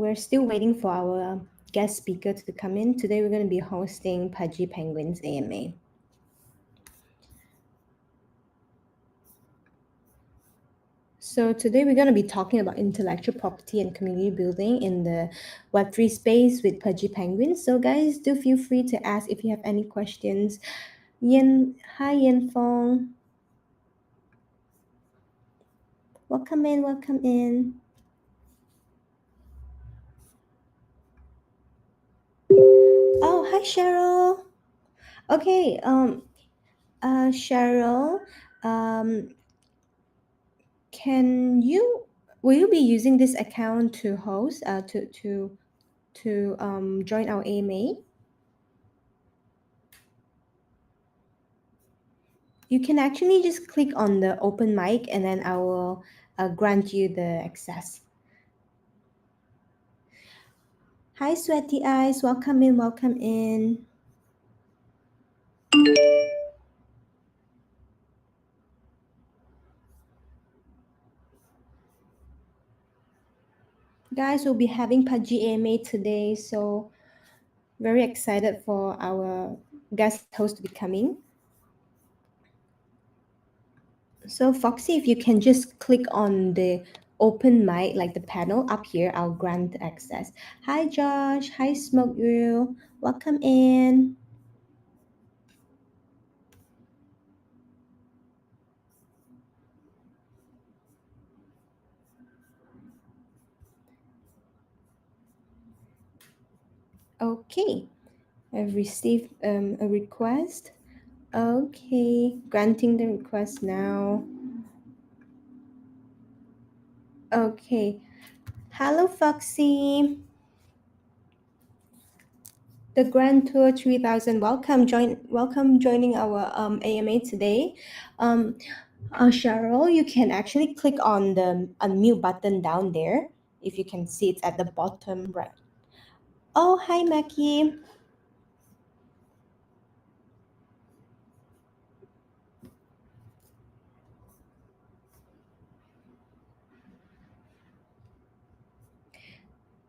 we're still waiting for our guest speaker to come in. Today we're going to be hosting Pudgy Penguins AMA. So today we're going to be talking about intellectual property and community building in the Web3 space with Pudgy Penguins. So guys, do feel free to ask if you have any questions. Hi Yen Fong. Welcome in, welcome in. Oh, hi Cheryl. Okay, Cheryl, will you be using this account to host to join our AMA? You can actually just click on the open mic and then I will grant you the access. Hi Sweaty Eyes, welcome in, welcome in. Guys, we'll be having Pudgy AMA today, so very excited for our guest host to be coming. So Foxy, if you can just click on the open mic, like the panel up here, I'll grant access. Hi Josh, hi Smoke Grill, welcome in. Okay, I've received a request. Okay, granting the request now. Okay, hello Foxy. The Grand Tour 3000. Welcome joining our AMA today. Cheryl, you can actually click on the unmute button down there. If you can see, it's at the bottom right. Oh, hi Mackie.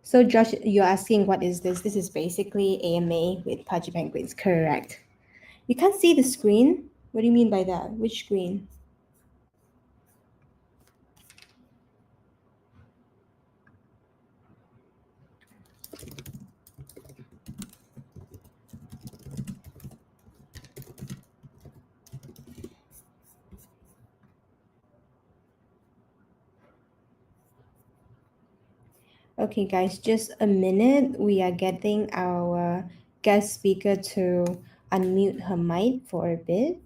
So Josh, you're asking what is this? This is basically AMA with Pudgy Penguins, correct? You can't see the screen? What do you mean by that? Which screen? Okay, guys, just a minute. We are getting our guest speaker to unmute her mic for a bit.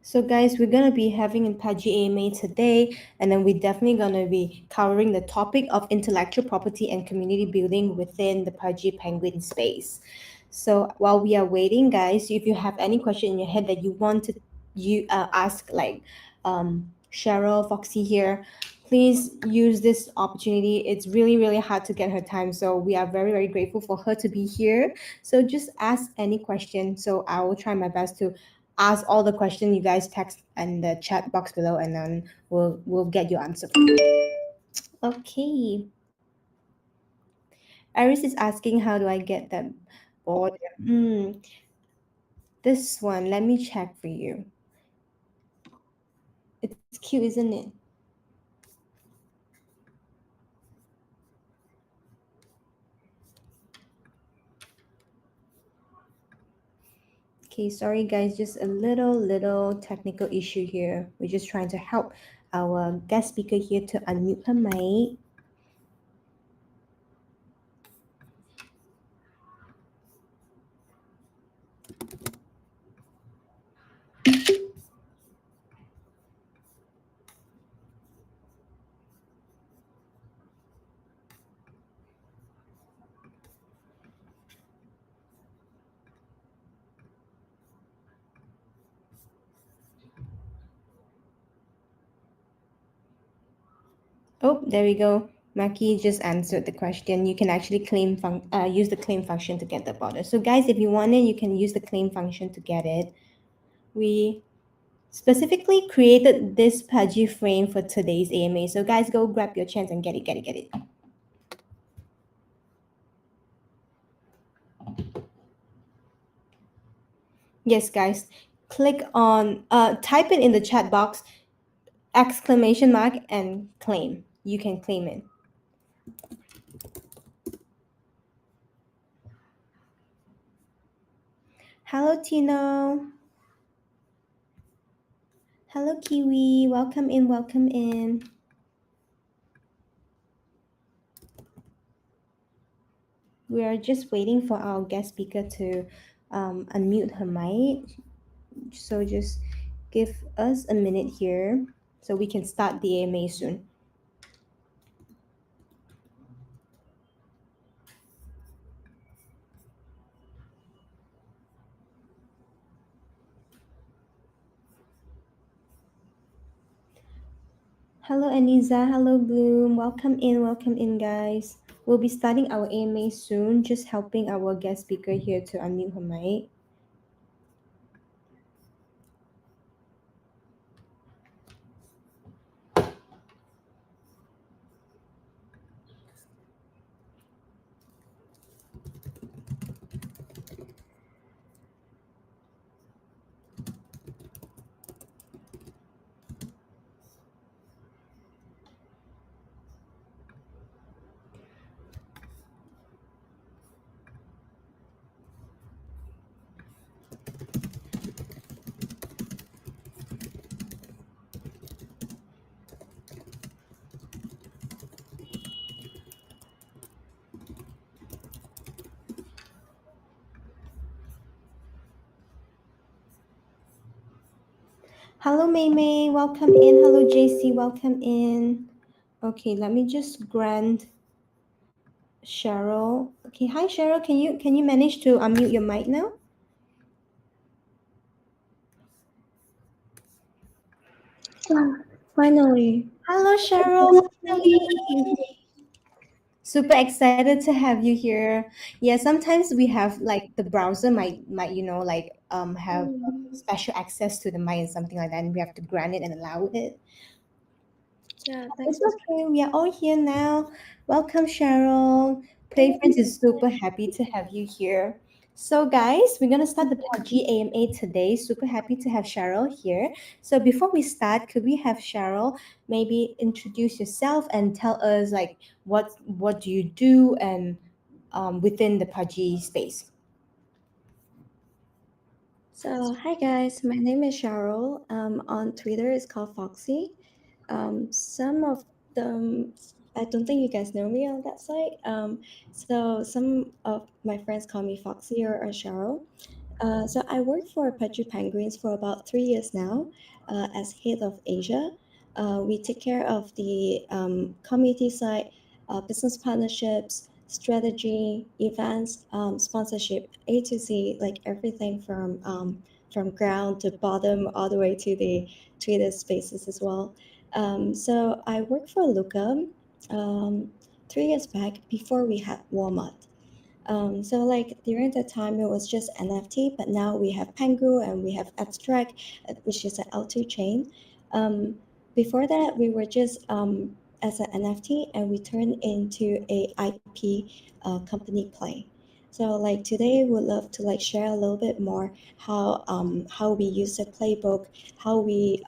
So guys, we're gonna be having a Pudgy AMA today, and then we're definitely gonna be covering the topic of intellectual property and community building within the Pudgy Penguin space. So while we are waiting, guys, if you have any question in your head that you want to ask, like Cheryl, Foxy here, please use this opportunity. It's really, really hard to get her time, so we are very, very grateful for her to be here. So just ask any question. So I will try my best to ask all the questions you guys text in the chat box below, and then we'll get your answer. Okay. Iris is asking, how do I get that border? This one, let me check for you. It's cute, isn't it? Okay, sorry guys, just a little technical issue here. We're just trying to help our guest speaker here to unmute her mic. Oh, there we go. Maki just answered the question. You can actually use the claim function to get the border. So guys, if you want it, you can use the claim function to get it. specifically created this pudgy frame for today's AMA. So guys, go grab your chance and get it, get it, get it. Yes, guys, click on, type it in the chat box, exclamation mark, and claim. You can claim it. Hello, Tino. Hello, Kiwi. Welcome in, welcome in. We are just waiting for our guest speaker to unmute her mic. So just give us a minute here so we can start the AMA soon. Hello, Aniza. Hello, Bloom. Welcome in, guys. We'll be starting our AMA soon, just helping our guest speaker here to unmute her mic. Hello, May May. Welcome in. Hello, JC. Welcome in. Okay, let me just grant Cheryl. Okay, hi Cheryl. Can you manage to unmute your mic now? Finally. Hello, Cheryl. Finally. Super excited to have you here. Yeah, sometimes we have like the browser might like have special access to the mic and something like that, and we have to grant it and allow it. Yeah, It's thanks for. okay. We are all here now. Welcome, Cheryl. Play Friends is super happy to have you here. So, guys, we're gonna start the Pudgy AMA today. Super happy to have Cheryl here. So, before we start, could we have Cheryl maybe introduce yourself and tell us like what do you do and within the Pudgy space? Hi guys, my name is Cheryl. On Twitter, it's called Foxy. Some of them, I don't think you guys know me on that site. So some of my friends call me Foxy or Cheryl. So I work for Pudgy Penguins for about 3 years now as head of Asia. We take care of the community side, business partnerships, strategy, events, sponsorship, A to Z, like everything from ground to bottom all the way to the Twitter spaces as well. So I worked for Luca 3 years back before we had Walmart. So like during that time it was just NFT, but now we have Pengu and we have Abstract, which is an L2 chain. Um, Before that, we were just as an NFT, and we turned into a IP company play. So like today, we'd love to like share a little bit more how we use the playbook, how we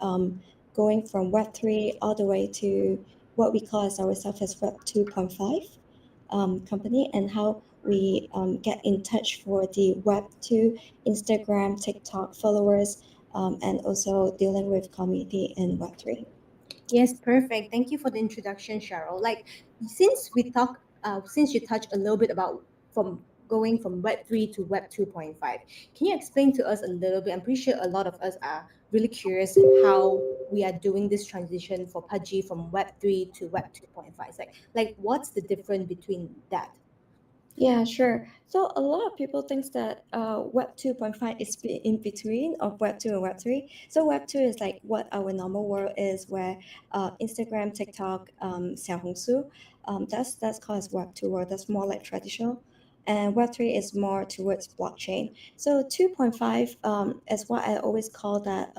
going from Web3 all the way to what we call as ourselves as Web 2.5 company, and how we get in touch for the Web2, Instagram, TikTok followers, and also dealing with community in Web3. Yes, perfect. Thank you for the introduction, Cheryl. Like, since you touched a little bit about from going from Web 3 to Web 2.5, can you explain to us a little bit? I'm pretty sure a lot of us are really curious how we are doing this transition for Pudgy from Web 3 to Web 2.5. It's like what's the difference between that? Yeah, sure. So a lot of people thinks that Web 2.5 is in between of Web 2 and Web 3. So Web 2 is like what our normal world is, where Instagram, TikTok, Xiaohongshu, that's called as Web 2 world. That's more like traditional. And Web 3 is more towards blockchain. So 2.5 is what I always call that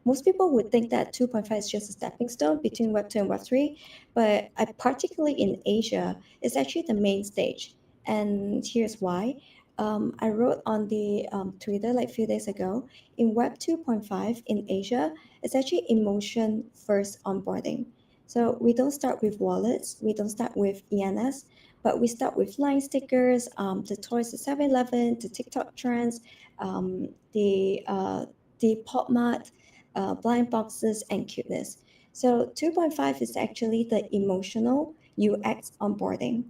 most people would think that 2.5 is just a stepping stone between Web 2 and Web 3, but particularly in Asia, it's actually the main stage. And here's why. I wrote on the Twitter like a few days ago, in Web 2.5 in Asia, it's actually emotion first onboarding. So we don't start with wallets, we don't start with ENS, but we start with line stickers, the toys at 7-Eleven, the TikTok trends, the pop mart, blind boxes, and cuteness. So 2.5 is actually the emotional UX onboarding.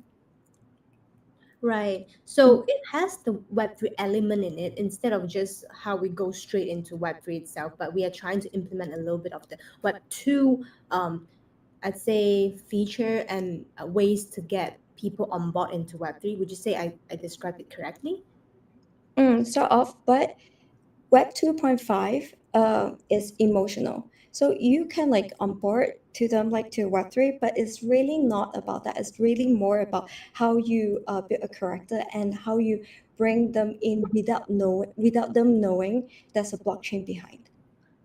Right. So it has the Web3 element in it instead of just how we go straight into Web3 itself, but we are trying to implement a little bit of the Web2, I'd say, feature and ways to get people on board into Web3. Would you say I described it correctly? Sort of, but Web 2.5 is emotional. So you can like onboard to them like to Web 3, but it's really not about that. It's really more about how you build a character and how you bring them in without them knowing there's a blockchain behind.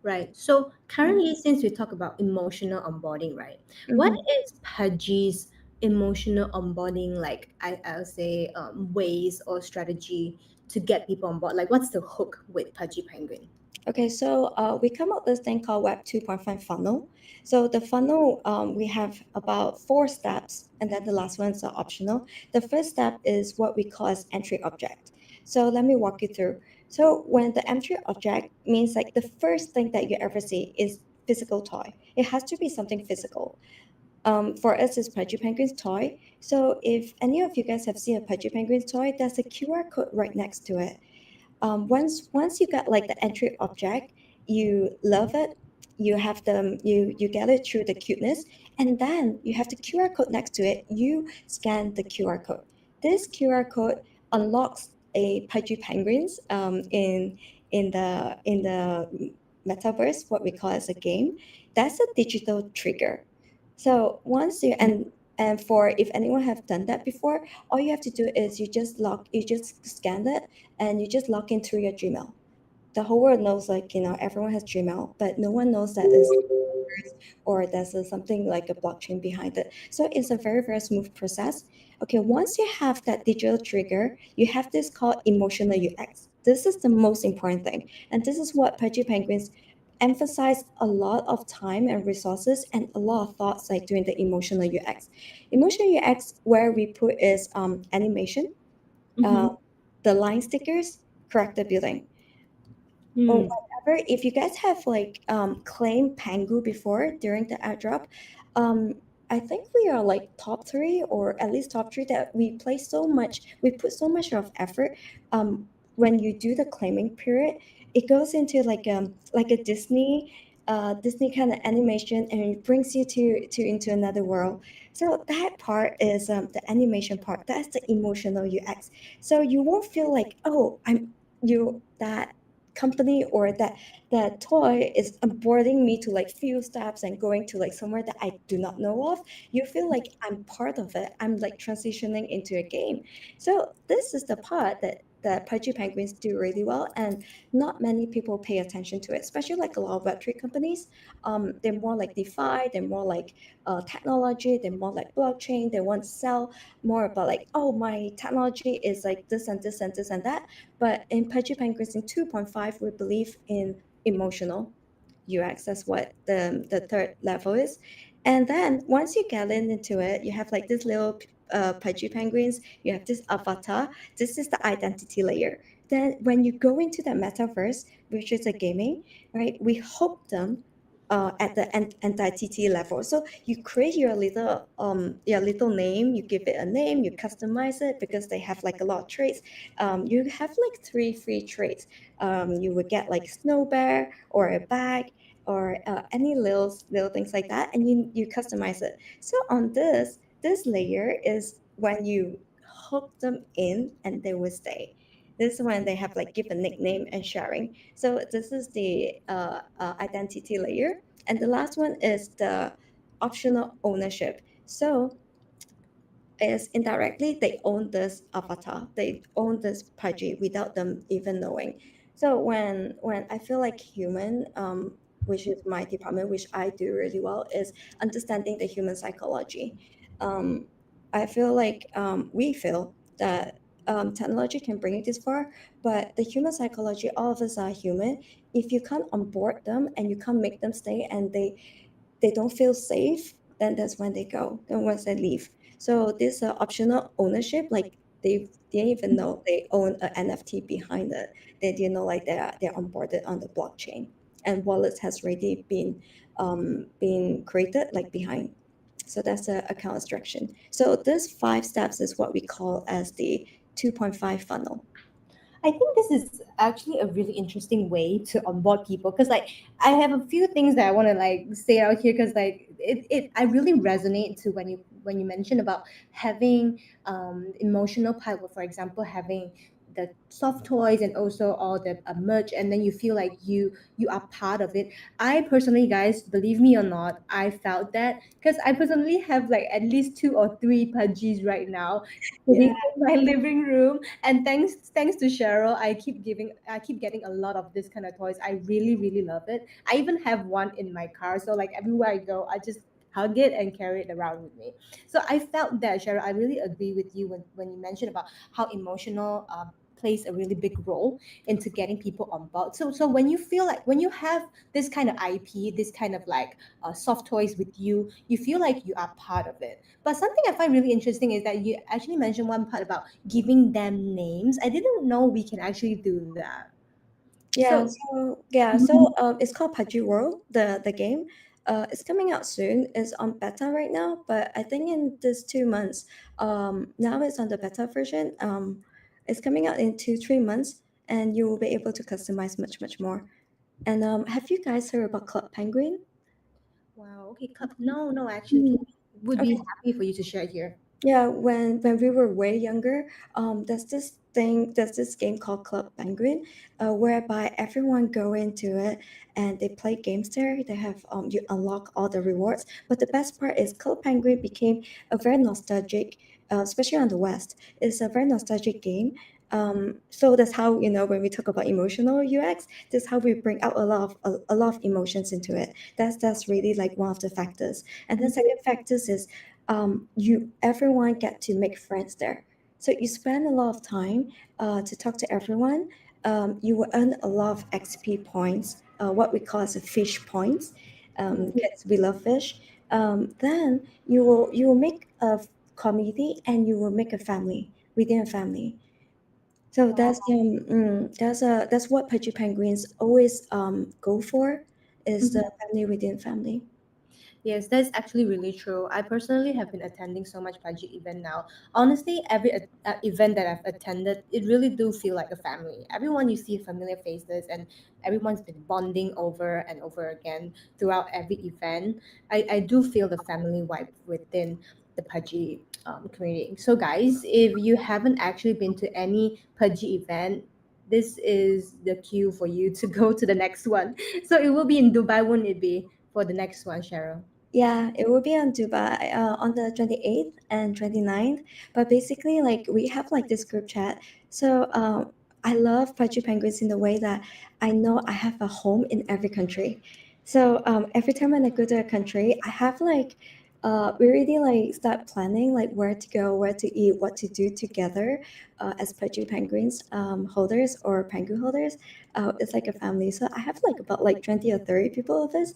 Right. So currently, since we talk about emotional onboarding, right? What Mhm. is Pudgy's emotional onboarding like? I'll say ways or strategy to get people on board. Like, what's the hook with Pudgy Penguin? Okay, so we come up with this thing called Web 2.5 funnel. So the funnel, we have about four steps, and then the last ones are optional. The first step is what we call as entry object. So let me walk you through. So when the entry object means like the first thing that you ever see is physical toy. It has to be something physical. For us, it's Pudgy Penguin's toy. So if any of you guys have seen a Pudgy Penguin's toy, there's a QR code right next to it. Once you get like the entry object, you love it, you have them, you get it through the cuteness, and then you have the QR code next to it. You scan the QR code. This QR code unlocks a Pudgy Penguins in the metaverse, what we call as a game. That's a digital trigger. So once you and for if anyone have done that before, all you have to do is you just scan it and you just log in through your Gmail. The whole world knows, like, everyone has Gmail, but no one knows that is or there's something like a blockchain behind it. So it's a very, very smooth process. Okay, once you have that digital trigger, you have this called emotional UX. This is the most important thing. And this is what Pudgy Penguins emphasize a lot of time and resources and a lot of thoughts like doing the emotional UX. Emotional UX, where we put is animation, uh, Mm-hmm. the line stickers, character building, or Hmm. whatever. If you guys have like claimed Pangu before during the airdrop, um, I think we are like top three or at least top three that we put so much of effort. When you do the claiming period, it goes into like a Disney kind of animation, and it brings you to into another world. So that part is the animation part. That's the emotional UX. So you won't feel like, oh, I'm you that company or that toy is onboarding me to like few steps and going to like somewhere that I do not know of. You feel like I'm part of it. I'm like transitioning into a game. So this is the part that Pudgy Penguins do really well, and not many people pay attention to it, especially like a lot of Web3 companies. They're more like DeFi, they're more like technology, they're more like blockchain. They want to sell more about like, oh, my technology is like this and this and this and that. But in Pudgy Penguins in 2.5, we believe in emotional UX. That's what the third level is. And then once you get into it, you have like this little Pudgy Penguins, you have this avatar. This is the identity layer. Then when you go into the metaverse, which is a gaming, right, we hook them at the entity level. So you create your little name, you give it a name, you customize it because they have like a lot of traits. You have like three free traits. You would get like snow bear or a bag or any little things like that, and you customize it. So on this layer is when you hook them in and they will stay. This is when they have like give a nickname and sharing. So this is the identity layer, and the last one is the optional ownership. So is indirectly they own this avatar, they own this pudgy without them even knowing. So when I feel like human which is my department, which I do really well, is understanding the human psychology. Um, I feel like we feel that technology can bring you this far, but the human psychology, all of us are human. If you can't onboard them and you can't make them stay, and they don't feel safe, then that's when they go. Then once they leave. So this optional ownership, like they didn't even know they own an NFT behind it. They didn't know like they're onboarded on the blockchain, and wallets has already been created like behind. So that's a account abstraction. So this 5 steps is what we call as the 2.5 funnel. I think this is actually a really interesting way to onboard people because like I have a few things that I want to like say out here because like it I really resonate to when you mention about having emotional power, for example having the soft toys and also all the merch, and then you feel like you are part of it. I personally, guys, believe me or not, I felt that because I personally have like at least 2 or 3 pudgies right now Yeah. sitting in my living room, and thanks to Cheryl, I keep getting a lot of this kind of toys. I really really love it. I even have one in my car, so like everywhere I go, I just hug it and carry it around with me. So I felt that, Cheryl, I really agree with you when you mentioned about how emotional plays a really big role into getting people on board. So when you feel like when you have this kind of IP, this kind of like soft toys with you, you feel like you are part of it. But something I find really interesting is that you actually mentioned one part about giving them names. I didn't know we can actually do that. Yeah, So, so yeah, mhm. so it's called Pudgy World, the game. It's coming out soon. It's on beta right now, but I think in this 2 months, now it's on the beta version. It's coming out in 2 3 months, and you will be able to customize much more. And have you guys heard about Club Penguin? Wow, okay, cup. No, no, actually, would be Okay. happy for you to share here. Yeah, when we were way younger, there's this game called Club Penguin, whereby everyone go into it and they play games there. They have you unlock all the rewards. But the best part is Club Penguin became a very nostalgic, especially on the West. It's a very nostalgic game. So that's how when we talk about emotional UX, that's how we bring out a lot of emotions into it. That's really like one of the factors. And the second factors is you everyone get to make friends there. So you spend a lot of time to talk to everyone. You will earn a lot of XP points, what we call as a fish points, because we love fish. Then you will make a community and you will make a family within a family. So that's what Pudgy Penguins always go for, is the family within family. Yes, that's actually really true. I personally have been attending so much Pudgy event now. Honestly, every event that I've attended, it really do feel like a family. Everyone, you see familiar faces, and everyone's been bonding over and over again throughout every event. I do feel the family vibe within the Pudgy community. So, guys, if you haven't actually been to any Pudgy event, this is the cue for you to go to the next one. So it will be in Dubai, won't it be, for the next one, Cheryl? Yeah, it will be on Dubai on the 28th and 29th. But basically, like we have like this group chat. So I love Pudgy Penguins in the way that I know I have a home in every country. So every time when I go to a country, I have like we really like start planning like where to go, where to eat, what to do together as Pudgy Penguins holders or penguin holders. It's like a family. So I have like about like 20 or 30 people of us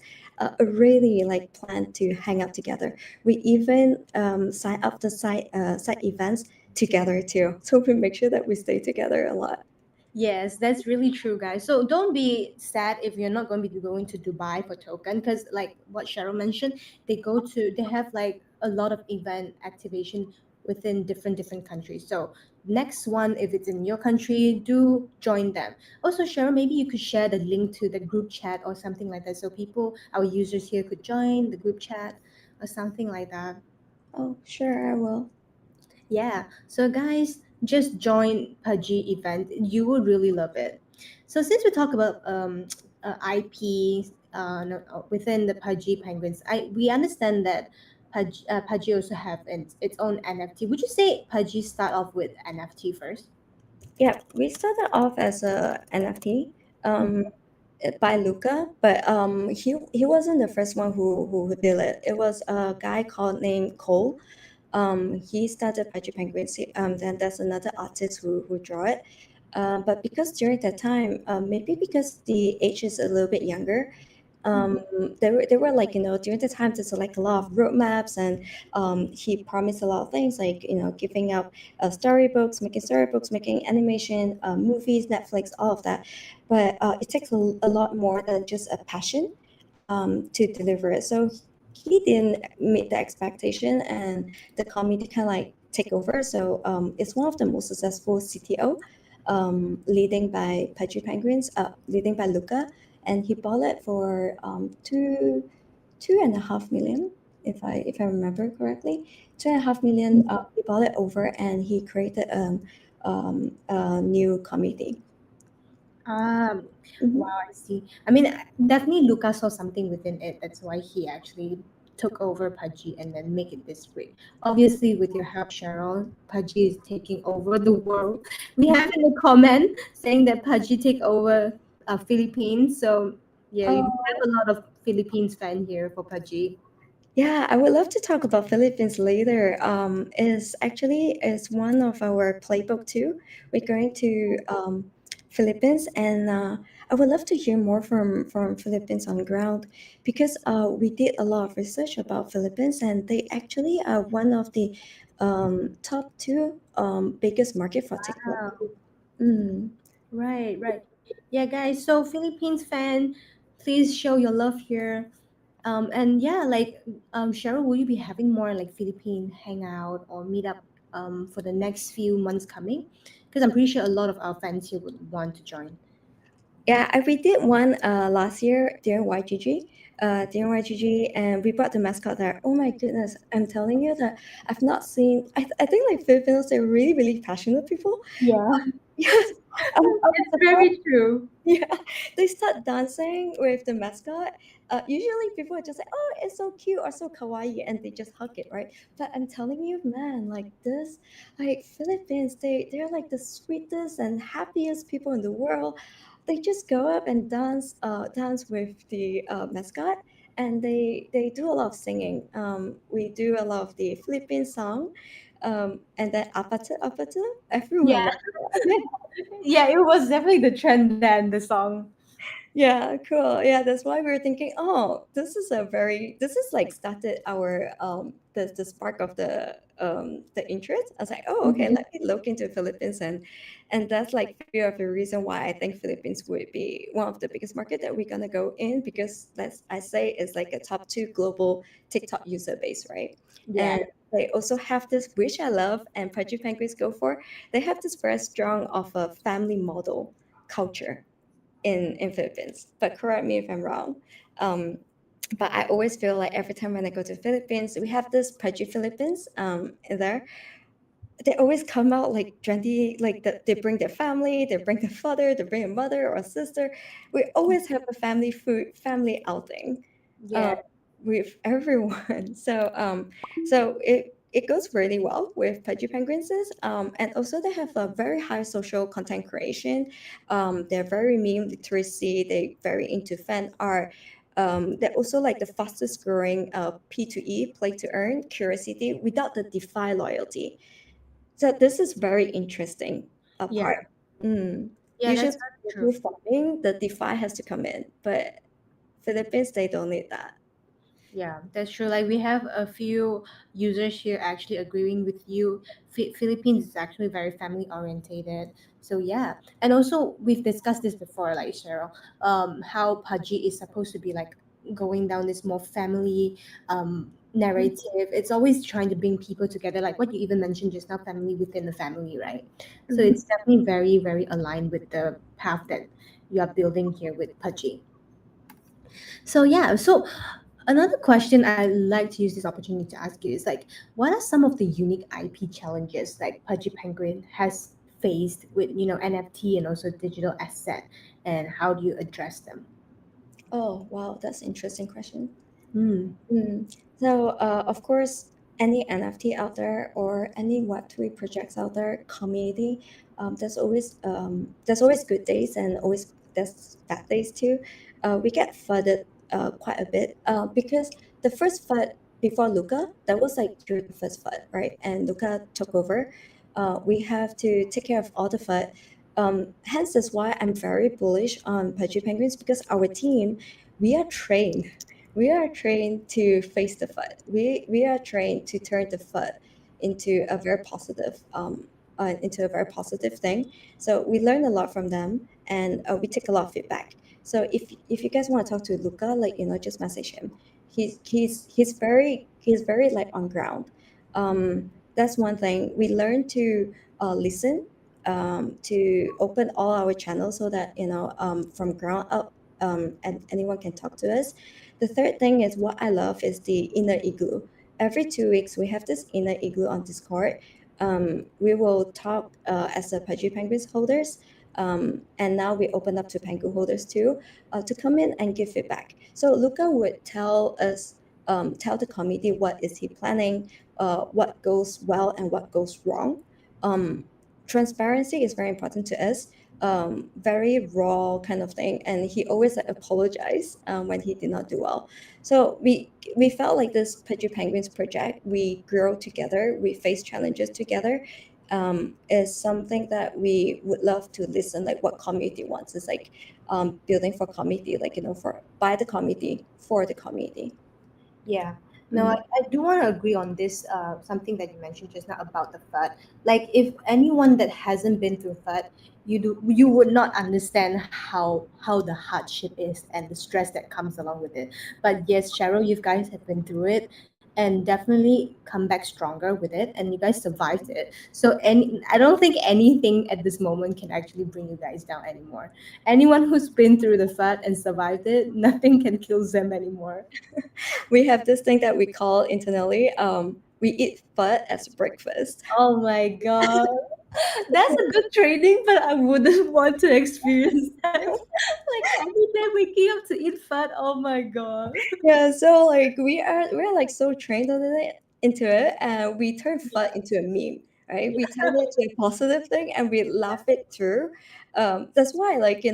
really like plan to hang out together. We even sign up the side events together too. So we make sure that we stay together a lot. Yes, that's really true, guys. So don't be sad if you're not going to be going to Dubai for token, because like what Cheryl mentioned, they have like a lot of event activation within different countries. So next one, if it's in your country, do join them. Also, Cheryl, maybe you could share the link to the group chat or something like that, so people, our users here, could join the group chat or something like that. Oh, sure, I will. Yeah. So guys, just join Pudgy event. You will really love it. So since we talk about IP no, within the Pudgy Penguins, we understand that Pudgy also have its own NFT. Would you say Pudgy start off with NFT first? Yeah, we started off as a NFT. by Luca, but he wasn't the first one who did it. It was a guy called named Cole. He started Pudgy Penguins. Then there's another artist who draw it. But because during that time, maybe because the age is a little bit younger, um, they were like, during the time there's like a lot of roadmaps, and he promised a lot of things, like, giving out storybooks, making animation, movies, Netflix, all of that. But it takes a lot more than just a passion to deliver it. So he didn't meet the expectation, and the committee kind of like take over. So it's one of the most successful CTO, leading by Pudgy Penguins, leading by Luca, and he bought it for 2.5 million, if I remember correctly. 2.5 million. He bought it over, and he created a new committee. Um, Mhm. wow, I see. I mean, definitely Lucas saw something within it. That's why he actually took over Pudgy and then make it this great. Obviously, with your help, Cheryl, Pudgy is taking over the world. We have in the comment saying that Pudgy take over Philippines. So yeah, we have a lot of Philippines fan here for Pudgy. Yeah, I would love to talk about Philippines later. Is one of our playbook too. We're going to Philippines, and I would love to hear more from Philippines on ground, because we did a lot of research about Philippines, and they actually are one of the top two biggest market for TikTok. Wow. Mm. Right, right. Yeah, guys. So Philippines fan, please show your love here. And yeah, like Cheryl, will you be having more like Philippine hangout or meetup for the next few months coming? Because I'm pretty sure a lot of our fans here would want to join. Yeah, we did one last year during YGG. And we brought the mascot there. Oh my goodness, I'm telling you that I've not seen. I think like Filipinos, they're really, really passionate people. Yeah, Yes, I was it's surprised. very true. Yeah, they start dancing with the mascot. Usually people are just like, "Oh, it's so cute or so kawaii," and they just hug it, right? But I'm telling you, man, like this, like Philippines, they're like the sweetest and happiest people in the world. They just go up and dance with the mascot, and they do a lot of singing. We do a lot of the Philippine song, and then apata apata. Everyone Yeah, loves it. yeah, it was definitely the trend then, the song. Yeah, cool. Yeah, that's why we were thinking, oh, this is like started our the spark of the interest. I was like, oh, okay, Mhm. let me look into Philippines, and that's like few of the reason why I think Philippines would be one of the biggest market that we're gonna go in, because let's I say it's like a top two global TikTok user base, right? Yeah, And they also have this, which I love, and Pudgy Penguins go for. They have this very strong of a family model culture in Philippines. But correct me if I'm wrong. Um, but I always feel like every time when I go to Philippines, we have this Pudgy Philippines in there. They always come out like trendy, like they bring their family, they bring their father, they bring a mother or a sister. We always have a family food, family outing yeah, um, with everyone. So it goes really well with Pudgy Penguins. And also they have a very high social content creation. They're very meme literacy. They very into fan art. They're also like the fastest growing P2E, play to earn, curiosity without the DeFi loyalty. So this is very interesting yeah, part. Mm. yeah. Usually, That's very true. through farming, the DeFi has to come in, but Philippines they don't need that. Yeah, that's true. Like we have a few users here actually agreeing with you. Philippines is actually very family orientated. So yeah, and also we've discussed this before, like Cheryl, how Pudgy is supposed to be like going down this more family narrative. It's always trying to bring people together, like what you even mentioned just now, family within the family, right? So Mhm. it's definitely very, very aligned with the path that you are building here with Pudgy. So yeah, so another question I'd like to use this opportunity to ask you is like, what are some of the unique IP challenges like Pudgy Penguin has faced with NFT and also digital asset, and how do you address them? Oh wow, that's an interesting question. Hmm. So of course, any NFT out there or any Web3 projects out there, community, there's always good days and always there's bad days too. We get flooded quite a bit because the first flood before Luca, that was like during the first flood, right? And Luca took over. We have to take care of all the flood. Hence, that's why I'm very bullish on Pudgy Penguins because our team, we are trained. We are trained to face the flood. We are trained to turn the flood into a very positive thing. So we learn a lot from them, and we take a lot of feedback. So if you guys want to talk to Luca, like just message him. He's very like on ground. That's one thing we learn to listen, to open all our channels so that from ground up, and anyone can talk to us. The third thing is what I love is the inner igloo. Every 2 weeks we have this inner igloo on Discord. We will talk as a Pudgy Penguins holders, and now we open up to Pengu holders too, to come in and give feedback. So Luca would tell the committee what is he planning, what goes well and what goes wrong. Um, Transparency is very important to us. Very raw kind of thing, and he always like apologize when he did not do well. So we felt like this Pudgy Penguins project, we grow together, we face challenges together, is something that we would love to listen, like what community wants. Is like building for community, like for by the community for the community. Yeah. No, Mhm. I do want to agree on this, something that you mentioned just now about the FUD. Like, if anyone that hasn't been through FUD, you would not understand how the hardship is and the stress that comes along with it. But yes, Cheryl, you guys have been through it and definitely come back stronger with it, and you guys survived it. So I don't think anything at this moment can actually bring you guys down anymore. Anyone who's been through the FUD and survived it, nothing can kill them anymore. We have this thing that we call internally, we eat fud as breakfast. Oh my god. That's a good training, but I wouldn't want to experience that. Like every day waking up to eat fat. Oh my god. Yeah, so like we're like so trained on it into it, and we turn fun into a meme, right? We turn it to a positive thing and we laugh it through. That's why, like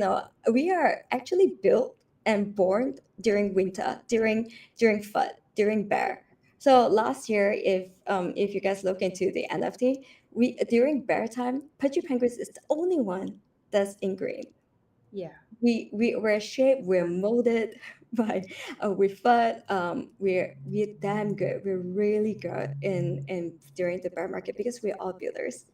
we are actually built and born during winter, during fun, during bear. So last year, if you guys look into the NFT, we during bear time, Pudgy Penguins is the only one that's in green. Yeah. We're shaped, we're molded by with fun. We're damn good. We're really good in during the bear market because we're all builders.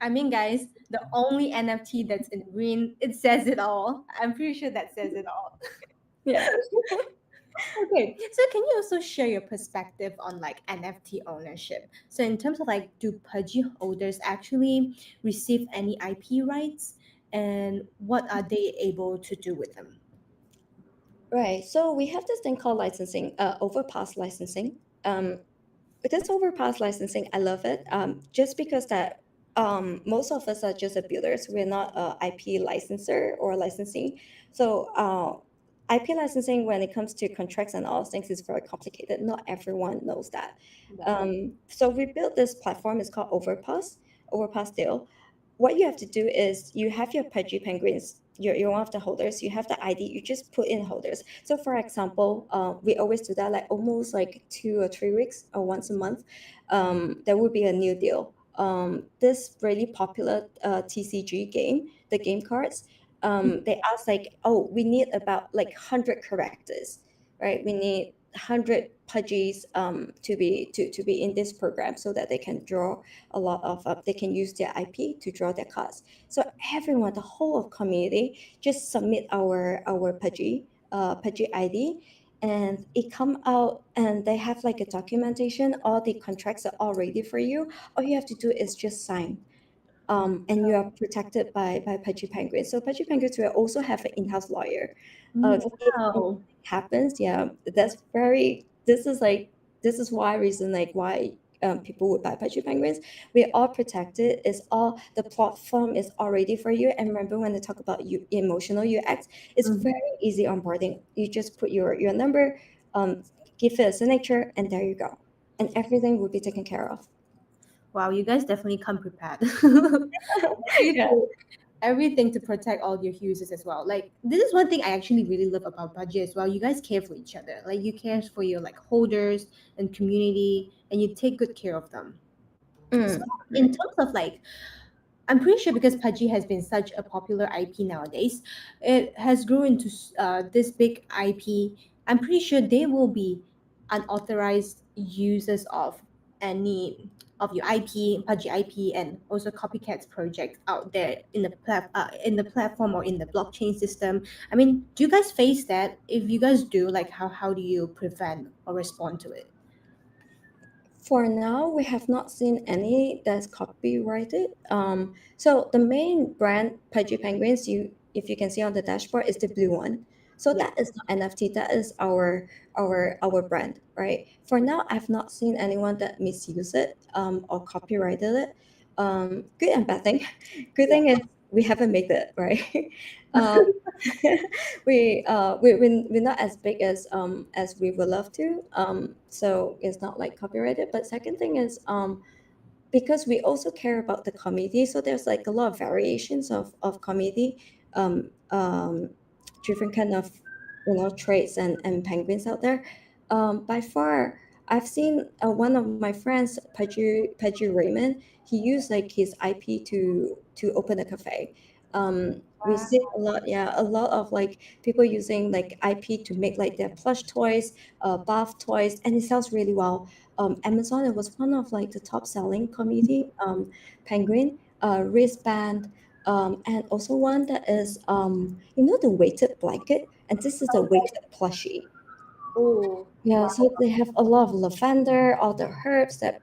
I mean, guys, the only NFT that's in green, it says it all. I'm pretty sure that says it all. Yeah. Okay, so can you also share your perspective on like NFT ownership? So in terms of like, do Pudgy holders actually receive any IP rights, and what are they able to do with them? Right. So we have this thing called licensing, overpass licensing. With this overpass licensing, I love it. Just because that most of us are just a builders. We're not a IP licensor or licensing. So IP licensing, when it comes to contracts and all things, is very complicated. Not everyone knows that. Yeah. So we built this platform. It's called Overpass. Overpass Deal. What you have to do is you have your Pudgy Penguins. You're one of the holders. You have the ID. You just put in holders. So, for example, we always do that like almost like 2 or 3 weeks or once a month. There will be a new deal. This really popular TCG game, the game cards, they ask like, oh, we need about like 100 characters, right? We need 100 pudgies to be in this program so that they can draw a lot of they can use their IP to draw their cards. So everyone, the whole of community, just submit our Pudgy ID, and it come out and they have like a documentation. All the contracts are all ready for you. All you have to do is just sign. And you are protected by Pudgy Penguins. So Pudgy Penguins will also have an in-house lawyer. If anything Wow. happens, yeah, that's very. This is why reason like why people would buy Pudgy Penguins. We're all protected. It's all the platform is all ready for you. And remember when they talk about emotional UX, it's Mhm. very easy onboarding. You just put your number, um, give it a signature, and there you go, and everything will be taken care of. Wow, you guys definitely come prepared. What do you Yeah. think? everything to protect all your users as well. Like this is one thing I actually really love about Budget as well. You guys care for each other. Like you care for your like holders and community, and you take good care of them. So in Right. terms of like, I'm pretty sure because Pudgy has been such a popular IP nowadays, it has grown into this big IP. I'm pretty sure they will be unauthorized users of any of your IP, Pudgy IP, and also copycats projects out there in the in the platform or in the blockchain system. I mean, do you guys face that? If you guys do, like, how do you prevent or respond to it? For now, we have not seen any that's copyrighted. So the main brand, Pudgy Penguins, if you can see on the dashboard, is the blue one. So Yeah. that is not NFT. That is our brand, right? For now, I've not seen anyone that misuse it or copyrighted it. Good and bad thing. Good Yeah. thing is we haven't made it, right? um, we're not as big as we would love to, so it's not like copyrighted. But second thing is, because we also care about the community, so there's like a lot of variations of community, um, um, different kind of traits and penguins out there. By far, I've seen one of my friends, Pudgy Raymond. He used like his IP to open a cafe. We see a lot, yeah, a lot of like people using like IP to make like their plush toys, bath toys, and it sells really well. Amazon, it was one of like the top selling community, penguin, wristband, and also one that is, the weighted blanket, and this is a weighted plushie. Oh, Yeah, wow. so they have a lot of lavender, all the herbs that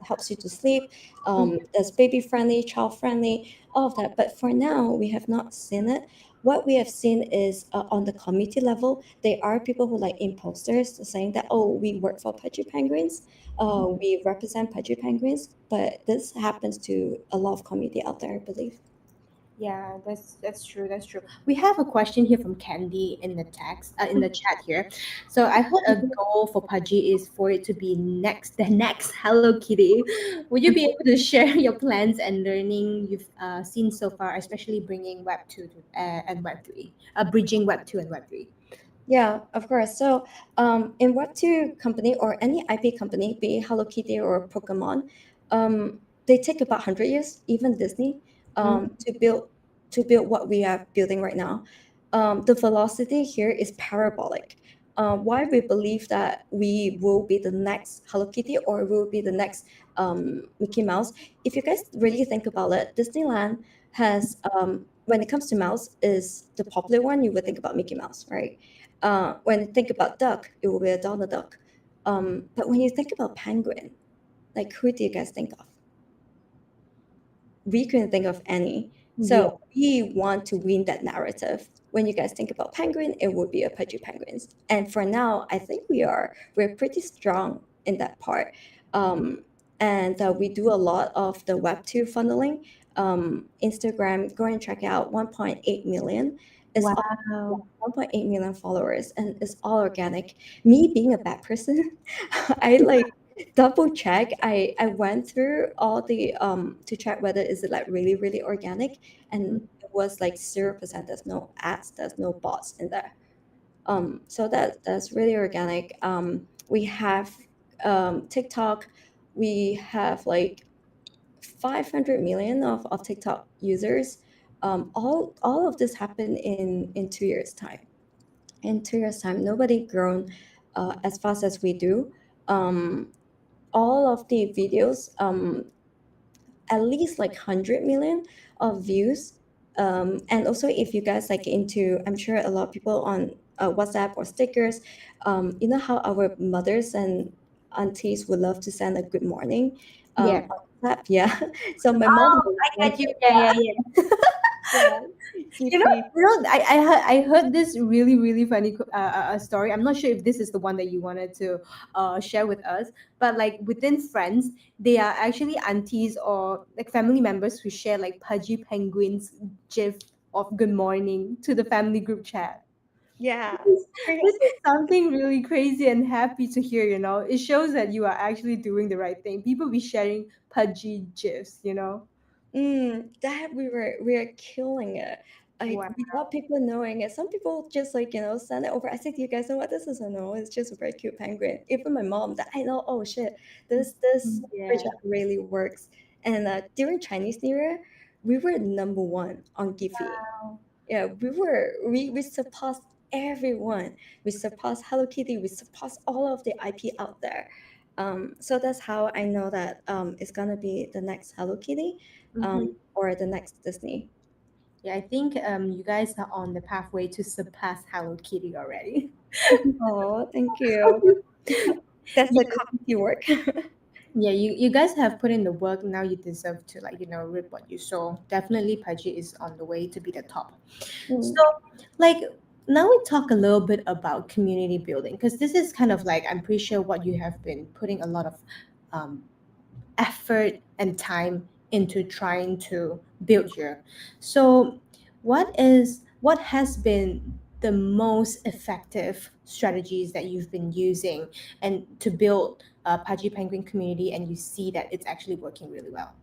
helps you to sleep. That's baby friendly, child friendly, all of that. But for now, we have not seen it. What we have seen is, on the community level, there are people who like imposters saying that, oh, we work for Pudgy Penguins, we represent Pudgy Penguins. But this happens to a lot of community out there, I believe. Yeah, that's true. That's true. We have a question here from Candy in the text, in the chat here. So I heard a goal for Pudgy is for it to be next, the next Hello Kitty. Would you be able to share your plans and learning you've seen so far, especially bringing Web two to, and Web three, bridging Web two and Web three? Yeah, of course. So, in Web2 company or any IP company, be it Hello Kitty or Pokemon, they take about 100 years, even Disney, to build what we are building right now. The velocity here is parabolic. Why we believe that we will be the next Hello Kitty or we will be the next Mickey Mouse? If you guys really think about it, Disneyland has, when it comes to mouse, is the popular one. You would think about Mickey Mouse, right? When you think about duck, it will be a Donald Duck. But when you think about penguin, like who do you guys think of? We couldn't think of any. Yeah. So we want to win that narrative. When you guys think about penguin, it would be a Pudgy Penguins. And for now, I think we're pretty strong in that part. Um, and we do a lot of the Web2 funneling. Instagram, go and check out 1.8 million. It's all Wow. 1.8 million followers, and it's all organic. Me being a bad person, I like double check. I went through all the to check whether is it like really really organic, and it was like 0%. There's no ads, there's no bots in there. So that's really organic. We have TikTok. We have like 500 million of TikTok users. All of this happened in 2 years time. In 2 years time, nobody grown as fast as we do. um, all of the videos, at least like 100 million of views. And also, if you guys like into, I'm sure a lot of people on WhatsApp or stickers, you know how our mothers and aunties would love to send a good morning Yeah. on WhatsApp. Yeah. So my mom Oh, will I send get you. it. Yeah, yeah, yeah. Yeah, You know, GP. I heard this really really funny story. I'm not sure if this is the one that you wanted to share with us, but like within friends, they are actually aunties or like family members who share like Pudgy Penguins gif of good morning to the family group chat. Yeah. This is something really crazy and happy to hear. You know, it shows that you are actually doing the right thing. People be sharing Pudgy gifs. You know. That we are killing it. Like Wow. without people knowing it. Some people just like, send it over. I said, do you guys know what this is? I know it's just a very cute penguin. Even my mom, that I know, oh shit, this Yeah. project really works. And during Chinese New Year, we were number one on Giphy. Wow. Yeah, we surpassed everyone. We surpassed Hello Kitty. We surpassed all of the IP out there. So that's how I know that it's gonna be the next Hello Kitty, Mm-hmm. or the next Disney. Yeah, I think you guys are on the pathway to surpass Hello Kitty already. Oh, thank you. That's a community work. Yeah, you guys have put in the work. Now you deserve to reap what you sow. Definitely, Pudgy is on the way to be the top. So, Mm. like, now we talk a little bit about community building because this is kind of like I'm pretty sure what you have been putting a lot of um, effort and time into trying to build here. So, what has been the most effective strategies that you've been using and to build a Pudgy Penguin community, and you see that it's actually working really well?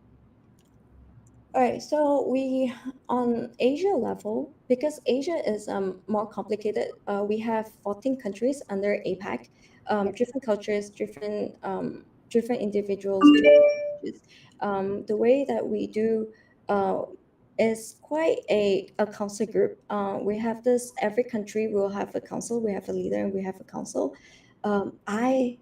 All right, so we on Asia level, because Asia is more complicated. We have 14 countries under APAC, Yeah. different cultures, different individuals, different languages. The way that we do uh, is quite a council group. We have this, every country will have a council. We have a leader and we have a council. I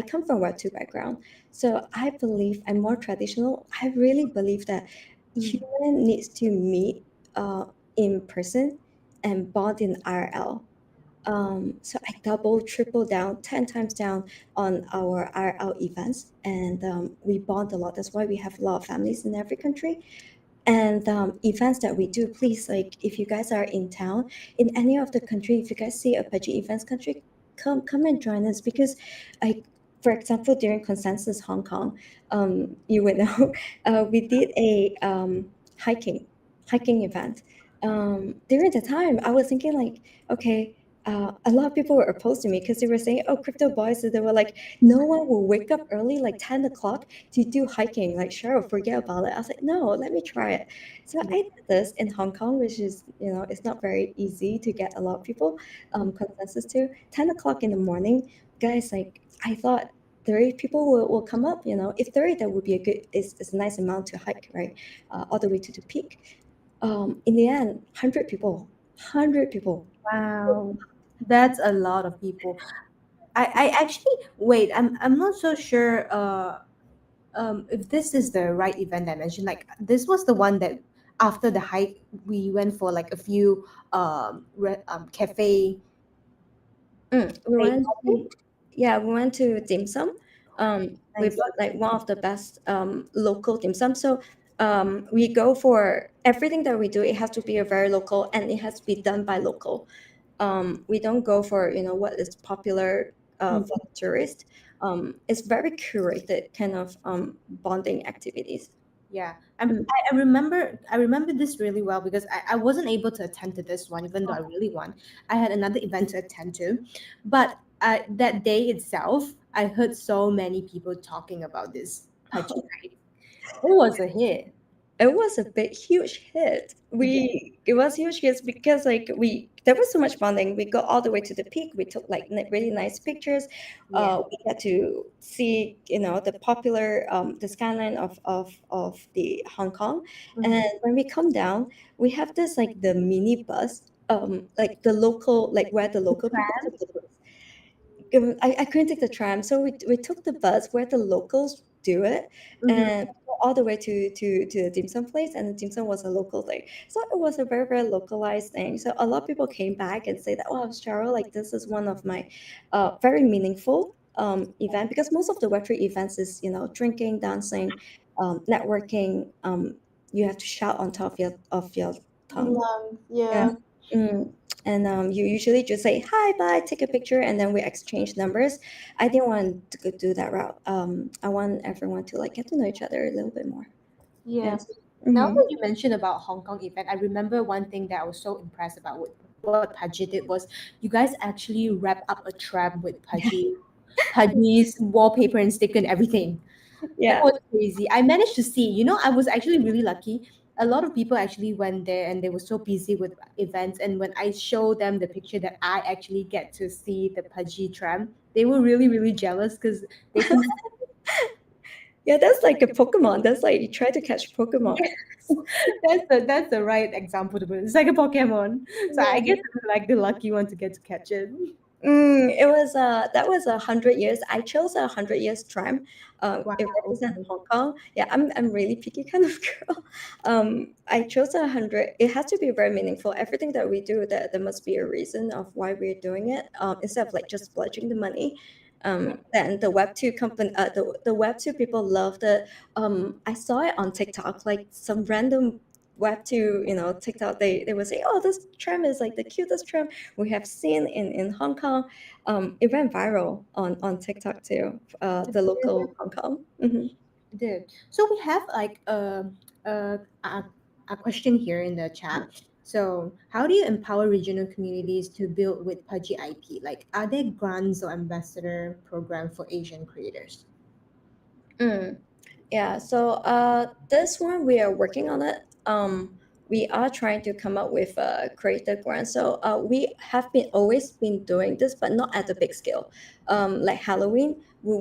come from Web2 background, so I believe I'm more traditional. I really believe that Mm. human needs to meet in person and bond in IRL. So I double, triple down, 10 times down on our IRL events, and we bond a lot. That's why we have a lot of families in every country. And events that we do, please, like if you guys are in town in any of the country, if you guys see a budget events country, come and join us, because I, for example, during Consensus Hong Kong, you would know, we did a hiking event. During the time, I was thinking like, okay. A lot of people were opposed to me because they were saying, "Oh, crypto boys." So they were like, "No one will wake up early, like 10 o'clock, to do hiking. Like, Cheryl, forget about it." I was like, "No, let me try it." So I did this in Hong Kong, which is, it's not very easy to get a lot of people consensus to. 10 o'clock in the morning, guys, like, I thought 30 people will come up, if 30, that would be is a nice amount to hike, right? All the way to the peak. In the end, 100 people, 100 people. Wow, that's a lot of people. I actually wait. I'm not so sure. If this is the right event I mentioned, like this was the one that after the hike we went for like a few cafe. We Cafe went coffee? to, yeah, we went to dim sum. We Nice. bought like one of the best local dim sum. So we go for everything that we do. It has to be a very local, and it has to be done by local. We don't go for what is popular Mm, for the tourist. It's very curated kind of bonding activities. yeah, Mm. I remember this really well because I wasn't able to attend to this one even though I really want. I had another event to attend to, but that day itself I heard so many people talking about this Pudgy night. It was a hit. It was a big huge hit. Yeah. It was huge hits because like we there was so much bonding. We got all the way to the peak. We took like really nice pictures. Yeah. We got to see the popular the skyline of the Hong Kong. Mhm. And when we come down, we have this like the mini bus, like the local, like where the local people took the bus. I couldn't take the tram, so we took the bus where the locals do it, Mhm. and go all the way to the dim sum place, and the dim sum was a local thing. So it was a very, very localized thing. So a lot of people came back and say that, "Wow, Cheryl, like this is one of my very meaningful event," because most of the Web3 events is drinking, dancing, networking. You have to shout on top of your tongue. Yeah. Yeah. Mm. And you usually just say hi, bye, take a picture, and then we exchange numbers. I didn't want to go do that route. I want everyone to like get to know each other a little bit more. Yeah. Yes. Now Mm-hmm. that you mentioned about Hong Kong event, I remember one thing that I was so impressed about with what Pudgy did was you guys actually wrap up a tram with Pudgy's wallpaper and sticker and everything. That Yeah. was crazy. I managed to see. I was actually really lucky. A lot of people actually went there and they were so busy with events. And when I showed them the picture that I actually get to see the Pudgy tram, they were really, really jealous because they couldn't. Yeah, that's like a Pokemon. That's like you try to catch Pokemon. Yes, that's the right example to put it. It's like a Pokemon. So I Yeah. guess I'm like the lucky one to get to catch it. It was that was 100 years. I chose 100 years tram. It Wow. represents Hong Kong. Yeah, I'm really picky kind of girl. I chose 100. It has to be very meaningful. Everything that we do, there must be a reason of why we're doing it. Instead of like just pledging the money. Then the Web 2 company, the Web 2 people loved it. I saw it on TikTok, like some random Web 2, TikTok. They would say, "Oh, this tram is like the cutest tram we have seen in Hong Kong." It went viral on TikTok too, the local Hong Kong. Did. So we have like a question here in the chat. So how do you empower regional communities to build with Pudgy IP? Like, are there grants or ambassador program for Asian creators? Mm. Yeah, so this one we are working on it. We are trying to come up with a creative grant. So we have been always been doing this, but not at a big scale. Like Halloween, we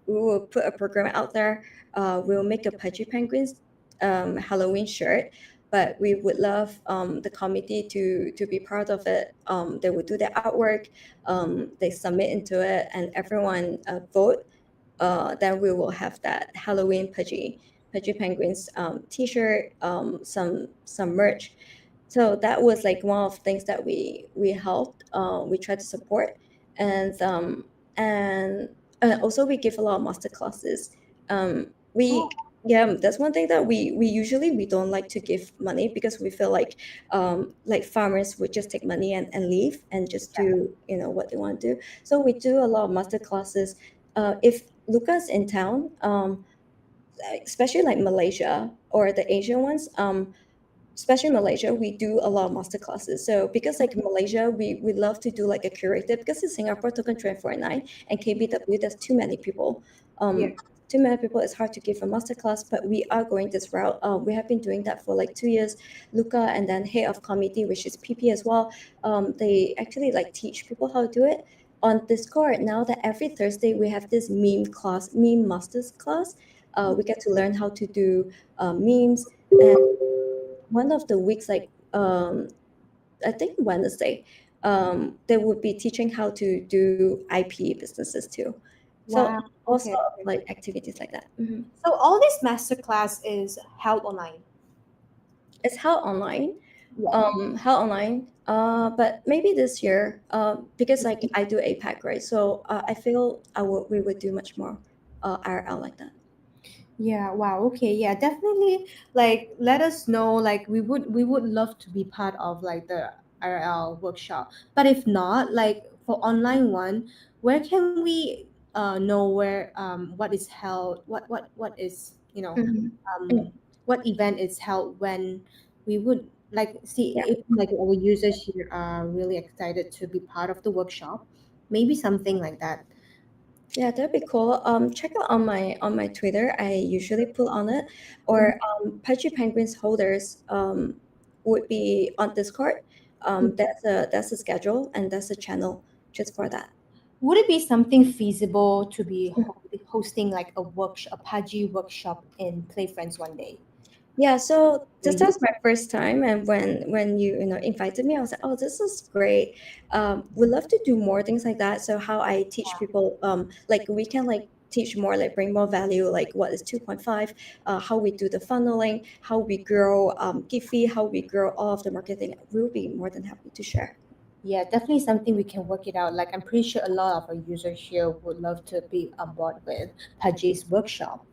will put a program out there. We'll make a Pudgy Penguins Halloween shirt, but we would love the committee to be part of it. They will do their artwork, they submit into it, and everyone vote. Then we will have that Halloween Pudgy Penguins T-shirt, some merch. So that was like one of the things that we helped. We tried to support, and and also we give a lot of master classes. We Oh, Yeah, that's one thing that we usually we don't like to give money because we feel like farmers would just take money and leave and just do what they want to do. So we do a lot of master classes. If Lucas in town, especially like Malaysia or the Asian ones, especially Malaysia, we do a lot of master classes. So because like Malaysia, we love to do like a curated because in Singapore token 249 and KBW, there's too many people. yeah. Too many people, it's hard to give a master class, but we are going this route. We have been doing that for like 2 years. Luca and then head of committee, which is PP as well. They actually like teach people how to do it on Discord. Now that every Thursday we have this meme masters class. We get to learn how to do memes, and one of the weeks, like I think Wednesday, they would be teaching how to do IP businesses too. So Wow. all Okay. sort of like activities like that. So all this masterclass is held online. It's held online, Yeah. but maybe this year, because like I do APAC, right? So I feel we would do much more IRL like that. Yeah, wow. Okay. Yeah, definitely like let us know like we would love to be part of like the RL workshop. But if not, like for online one, where can we know where what is held, what is, Mhm. um what event is held when we would like see Yeah. if like our users here are really excited to be part of the workshop. Maybe something like that. Yeah, that'd be cool. Check out on my Twitter. I usually put on it, or Pudgy Penguins holders would be on Discord. That's a schedule and that's a channel just for that. Would it be something feasible to be hosting like a workshop, a Pudgy workshop in Play Friends one day? Yeah, so Will this you? was my first time, and when you invited me, I was like, oh, this is great. We love to do more things like that. So how I teach people, like we can like teach more, like bring more value, like what is 2.5, how we do the funneling, how we grow Giphy, how we grow all of the marketing. We'll be more than happy to share. Yeah, definitely something we can work it out. Like I'm pretty sure a lot of our users here would love to be on board with Pudgy's workshop.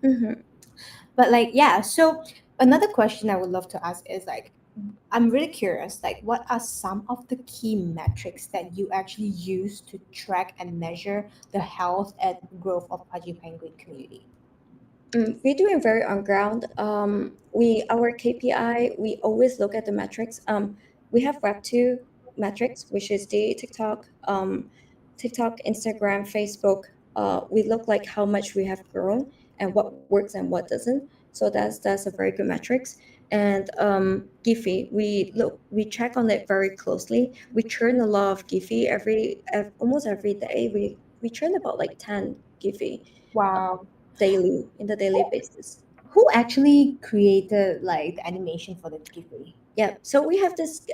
Mm-hmm. But like yeah, so another question I would love to ask is like I'm really curious, like what are some of the key metrics that you actually use to track and measure the health and growth of Pudgy Penguin community? We're doing very on ground. We our KPI, we always look at the metrics. We have Web 2 metrics, which is the TikTok, Instagram, Facebook. we look like how much we have grown and what works and what doesn't. So that's a very good metrics. And Giphy, we check on it very closely. We churn a lot of Giphy almost every day. We churn about like 10 Giphy Wow. daily in the daily basis. Who actually created like the animation for the Ghibli? Yeah, so we have this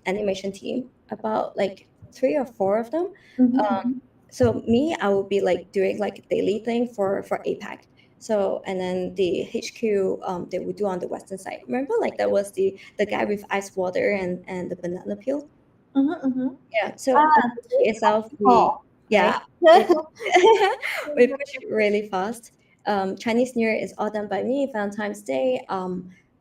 animation team, about like 3 or 4 of them. Mm-hmm. So me, I will be like doing like a daily thing for APAC. So and then the HQ, they would do on the western side. Remember, like that was the guy with ice water and the banana peel. Mm-hmm, mm-hmm. Yeah. So on Ah, the day itself, we Paul, yeah right? we we push it really fast. Chinese New Year is all done by me. Valentine's Day,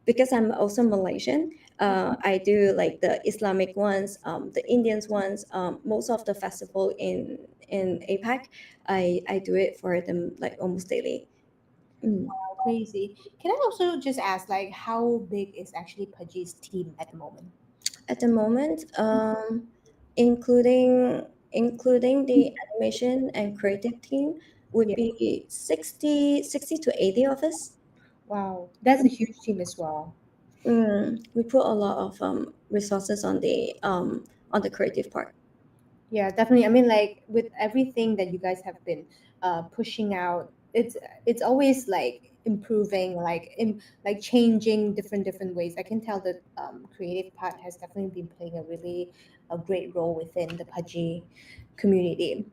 because I'm also Malaysian, I do like the Islamic ones, the Indians ones. Most of the festival in APAC, I do it for them like almost daily. Mm. Crazy. Can I also just ask, like, how big is actually Pudgy's team at the moment? At the moment, including the animation and creative team, would Yeah. be 60 to 80 of us. Wow, that's a huge team as well. We put a lot of resources on the creative part. Yeah, definitely. I mean, like with everything that you guys have been pushing out, it's always like improving, like changing different ways. I can tell that creative part has definitely been playing a great role within the Pudgy community.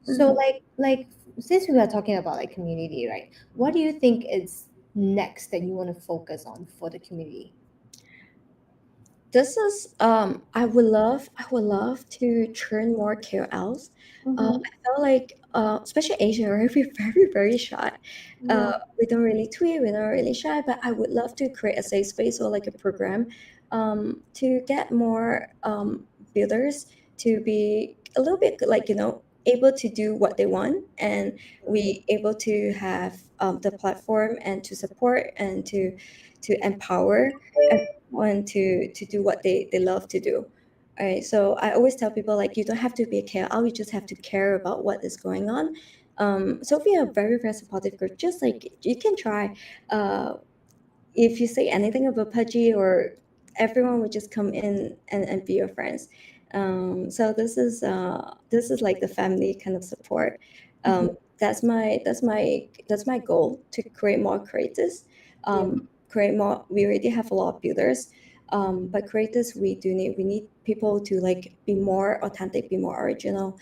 So, Mhm. like since we are talking about like community, right? What do you think is next that you want to focus on for the community? This is I would love to train more KOLs. Mm-hmm. I felt like especially Asia, right? We're very shy. Yeah. We don't really tweet, we don't really shy, but I would love to create a safe space or like a program to get more builders to be a little bit like able to do what they want, and we able to have the platform and to support and to empower everyone to do what they love to do. All right, so I always tell people like you don't have to be a KOL, you just have to care about what is going on. So we are a very supportive group. Just like you can try, uh, if you say anything about Pudgy, or everyone would just come in and be your friends. So this is like the family kind of support. Mhm. That's my goal, to create more creators. Yeah. Create more. We already have a lot of builders, but creators we need people to like be more authentic, be more original,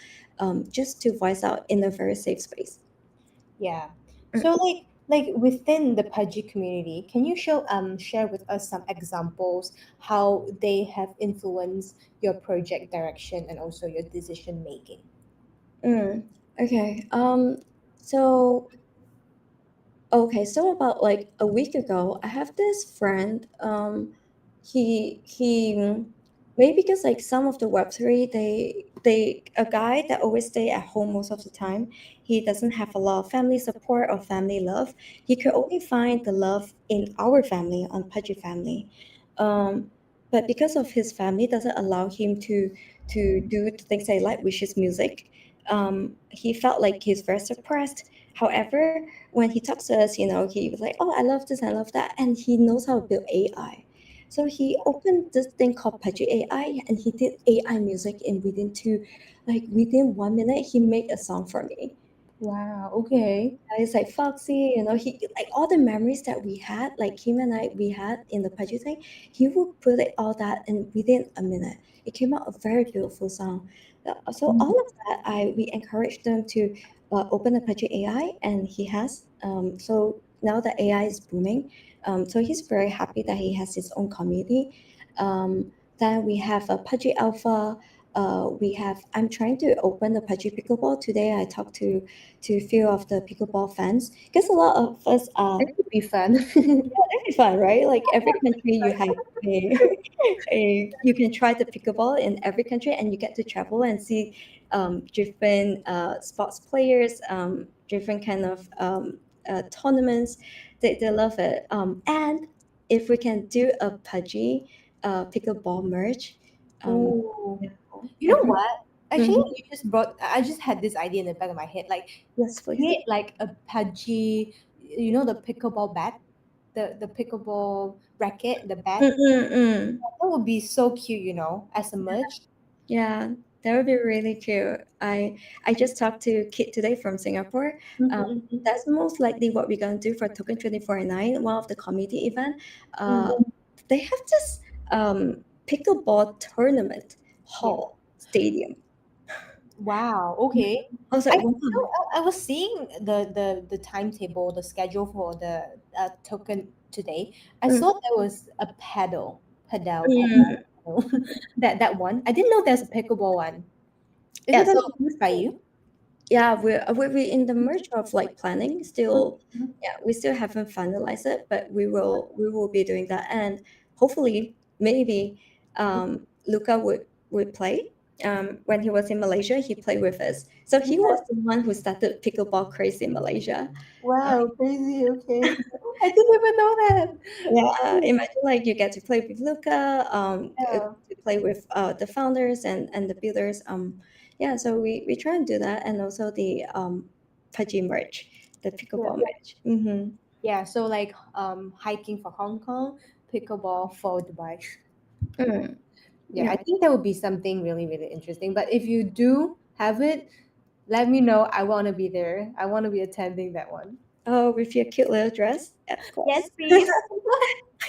just to voice out in a very safe space. Yeah. So like within the Pudgy community, can you share with us some examples how they have influenced your project direction and also your decision making? Mm, okay. So so about like a week ago, I have this friend. He maybe because like some of the Web3, they a guy that always stay at home most of the time. He doesn't have a lot of family support or family love. He could only find the love in our family, on Pudgy family. Um, but because of his family doesn't allow him to do the things that he like, which is music. He felt like he's very suppressed. However, when he talks to us, he was like, "Oh, I love this, I love that," and he knows how to build AI. So he opened this thing called Pudgy AI, and he did AI music in within 1 minute, he made a song for me. Wow, okay. It's like Foxy, he like all the memories that we had, like him and I, we had in the Pudgy thing. He would put it all that in within a minute. It came out a very beautiful song. So all of that, I we encouraged them to open a Pudgy AI, and he has. So now that AI is booming, so he's very happy that he has his own community. Um, then we have a Pudgy Alpha. We have. I'm trying to open the Pudgy Pickleball today. I talked to a few of the pickleball fans, because a lot of us are. That could be fun. It's fun, right? Like every country you have a, you can try the pickleball in every country, and you get to travel and see different sports players, different kind of tournaments. They love it. And if we can do a Pudgy pickleball merge, um, Oh, you know every what? Actually, Mm-hmm. you just brought. I just had this idea in the back of my head, like Yes, please. create like a pudgy, you know, the pickleball bat, the pickleball racket, the bat. Mm-mm-mm. That would be so cute, you know, as a merch. Yeah, that would be really cute. I just talked to Kit today from Singapore. Um, Mm-hmm. that's most likely what we're gonna do for Token 2049, one of the community event. Uh, Mm. they have this pickleball tournament Yeah. hall stadium. Wow. Okay. I was like, I wow. I was seeing the timetable, the schedule for the token today. I Mm, saw there was a mm. paddle. That one. I didn't know there's a pickleball one. Is Yeah, it so gonna be used by you? yeah, we're in the merge of like planning still. Mhm. Yeah, we still haven't finalized it, but we will be doing that, and hopefully maybe Luca would play. When he was in Malaysia, he played with us, so he was the one who started pickleball craze in Malaysia. uh, Wow, crazy. Okay. I didn't even know that. yeah, imagine like you get to play with Luca, Yeah. to play with the founders and the builders. Yeah, so we try and do that, and also the Pudgy merch, the Yeah. pickleball merch. Mm-hmm. Yeah. So like hiking for Hong Kong, pickleball for Dubai. Mm, Yeah, yeah. I think that would be something really, really interesting. But if you do have it, let me know. I want to be there. I want to be attending that one. Oh, with your cute little dress, yeah, of Yes, course. please.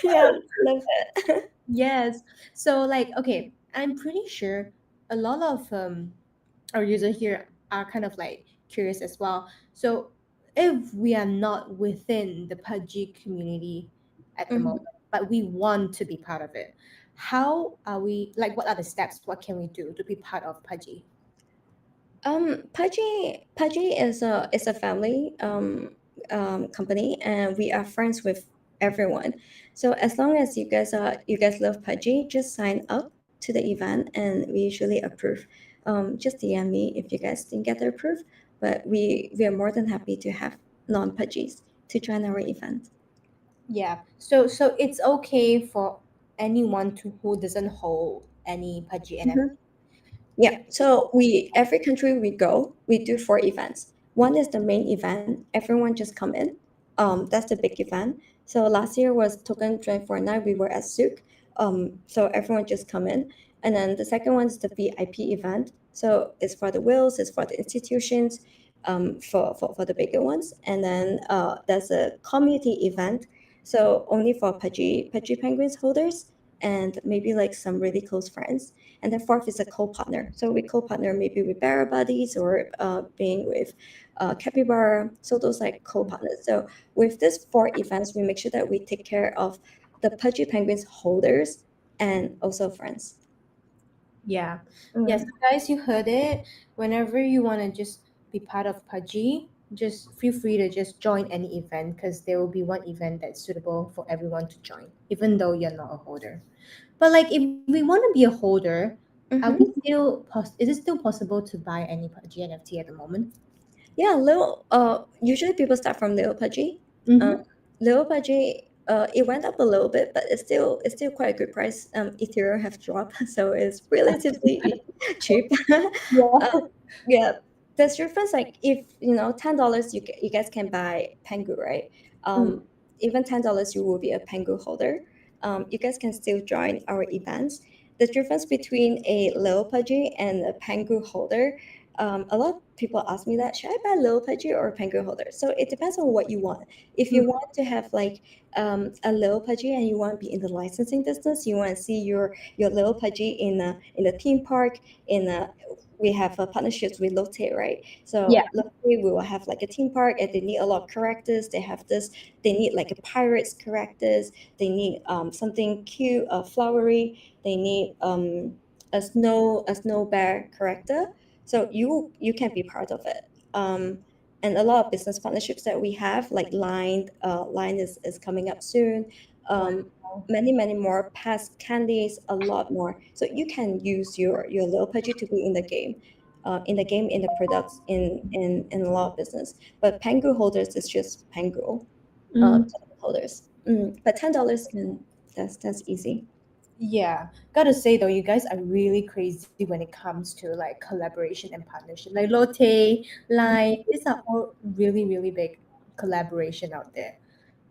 Yeah, love it. Yes. So, like, okay, I'm pretty sure a lot of our users here are kind of like curious as well. So, if we are not within the Pudgy community at the Mhm. moment, but we want to be part of it, how are we? Like, what are the steps? What can we do to be part of Pudgy? Pudgy is a family company, and we are friends with everyone. So as long as you guys love Pudgy, just sign up to the event, and we usually approve. Just DM me if you guys didn't get the approve, but we are more than happy to have non-Pudgies to join our event. Yeah. So it's okay for anyone to who doesn't hold any Pudgy NFT. Yeah, so we every country we go, we do four events. One is the main event. Everyone just come in. That's the big event. So last year was Token 2049. We were at Souk. So everyone just come in. And then the second one is the VIP event. So it's for the wills, it's for the institutions, for the bigger ones. And then there's a community event. So only for Pudgy Penguins holders and maybe like some really close friends. And the fourth is a co-partner. So we co-partner maybe with Barra Buddies or being with Capybara. So those like co-partners. So with these four events, we make sure that we take care of the Pudgy Penguins holders and also friends. Yeah. Yes, Mm. so guys, you heard it. Whenever you want to just be part of Pudgy, just feel free to just join any event because there will be one event that's suitable for everyone to join, even though you're not a holder. But like, if we want to be a holder, are we Mhm. still is it still possible to buy any Pudgy NFT at the moment? Yeah, little. Usually people start from little pudgy. Mm-hmm. Little pudgy. It went up a little bit, but it's still quite a good price. Ethereum have dropped, so it's relatively cheap. Yeah. uh, yeah, there's difference. Like if $10, you guys can buy Pengu, right? Mm. Even $10, you will be a Pengu holder. You guys can still join our events. The difference between a little pudgy and a Pengu holder, a lot of people ask me that should I buy little pudgy or a penguin holder? So it depends on what you want. If you want to have like a little pudgy and you want to be in the licensing business, you want to see your little pudgy in a theme park. In a We have partnerships with Lotte, right? Yeah. So Lotte, we will have like a theme park, and they need a lot of characters. They have this. They need like a pirates characters. They need something cute, flowery. They need a snow bear character, so you can be part of it. And a lot of business partnerships that we have, like Line is coming up soon. um, Wow. many more past candies, a lot more, so you can use your little pudgy to be in the game, in the products, in a lot of business. But Pengu holders is just Pengu Mm. holders. But $10 can, that's easy. Yeah, gotta say though, you guys are really crazy when it comes to like collaboration and partnership. Like Lotte, Line, these are all really, really big collaboration out there.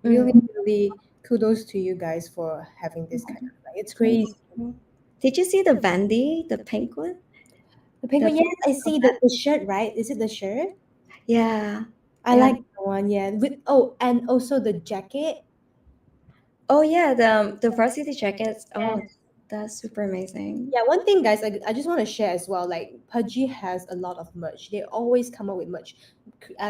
Really, Mm. really kudos to you guys for having this kind of like it's Thank crazy. you. Did you see the Vandy, the penguin? The The penguin, yes, penguin I see collab? the shirt, right? Is it the shirt? Yeah, I yeah. like that one, yeah. With oh, and also the jacket. Oh yeah, the varsity jackets. Oh, Yes. that's super amazing. Yeah, one thing, guys, I just want to share as well. Like, Pudgy has a lot of merch. They always come up with merch.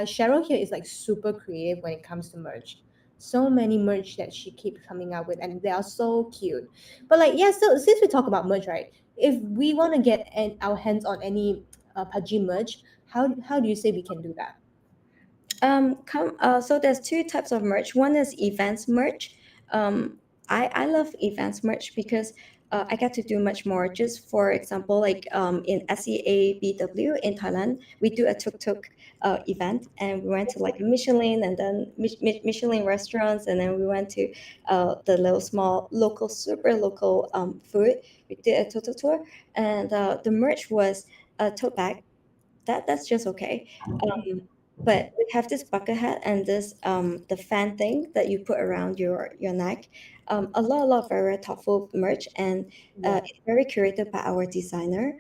Cheryl here is like super creative when it comes to merch. So many merch that she keeps coming up with, and they are so cute. But like, yeah, so since we talk about merch, right? If we want to get our hands on any Pudgy merch, how do you say we can do that? So there's two types of merch. One is events merch. I love events merch because I get to do much more. Just for example, like in SEABW in Thailand, we do a tuk tuk event, and we went to like a Michelin and then Michelin restaurants, and then we went to the little small local, super local food. We did a tuk tuk tour, and the merch was a tote bag. That's just okay. But we have this bucket hat and this the fan thing that you put around your neck. A lot of very thoughtful merch, and Yeah. it's very curated by our designer.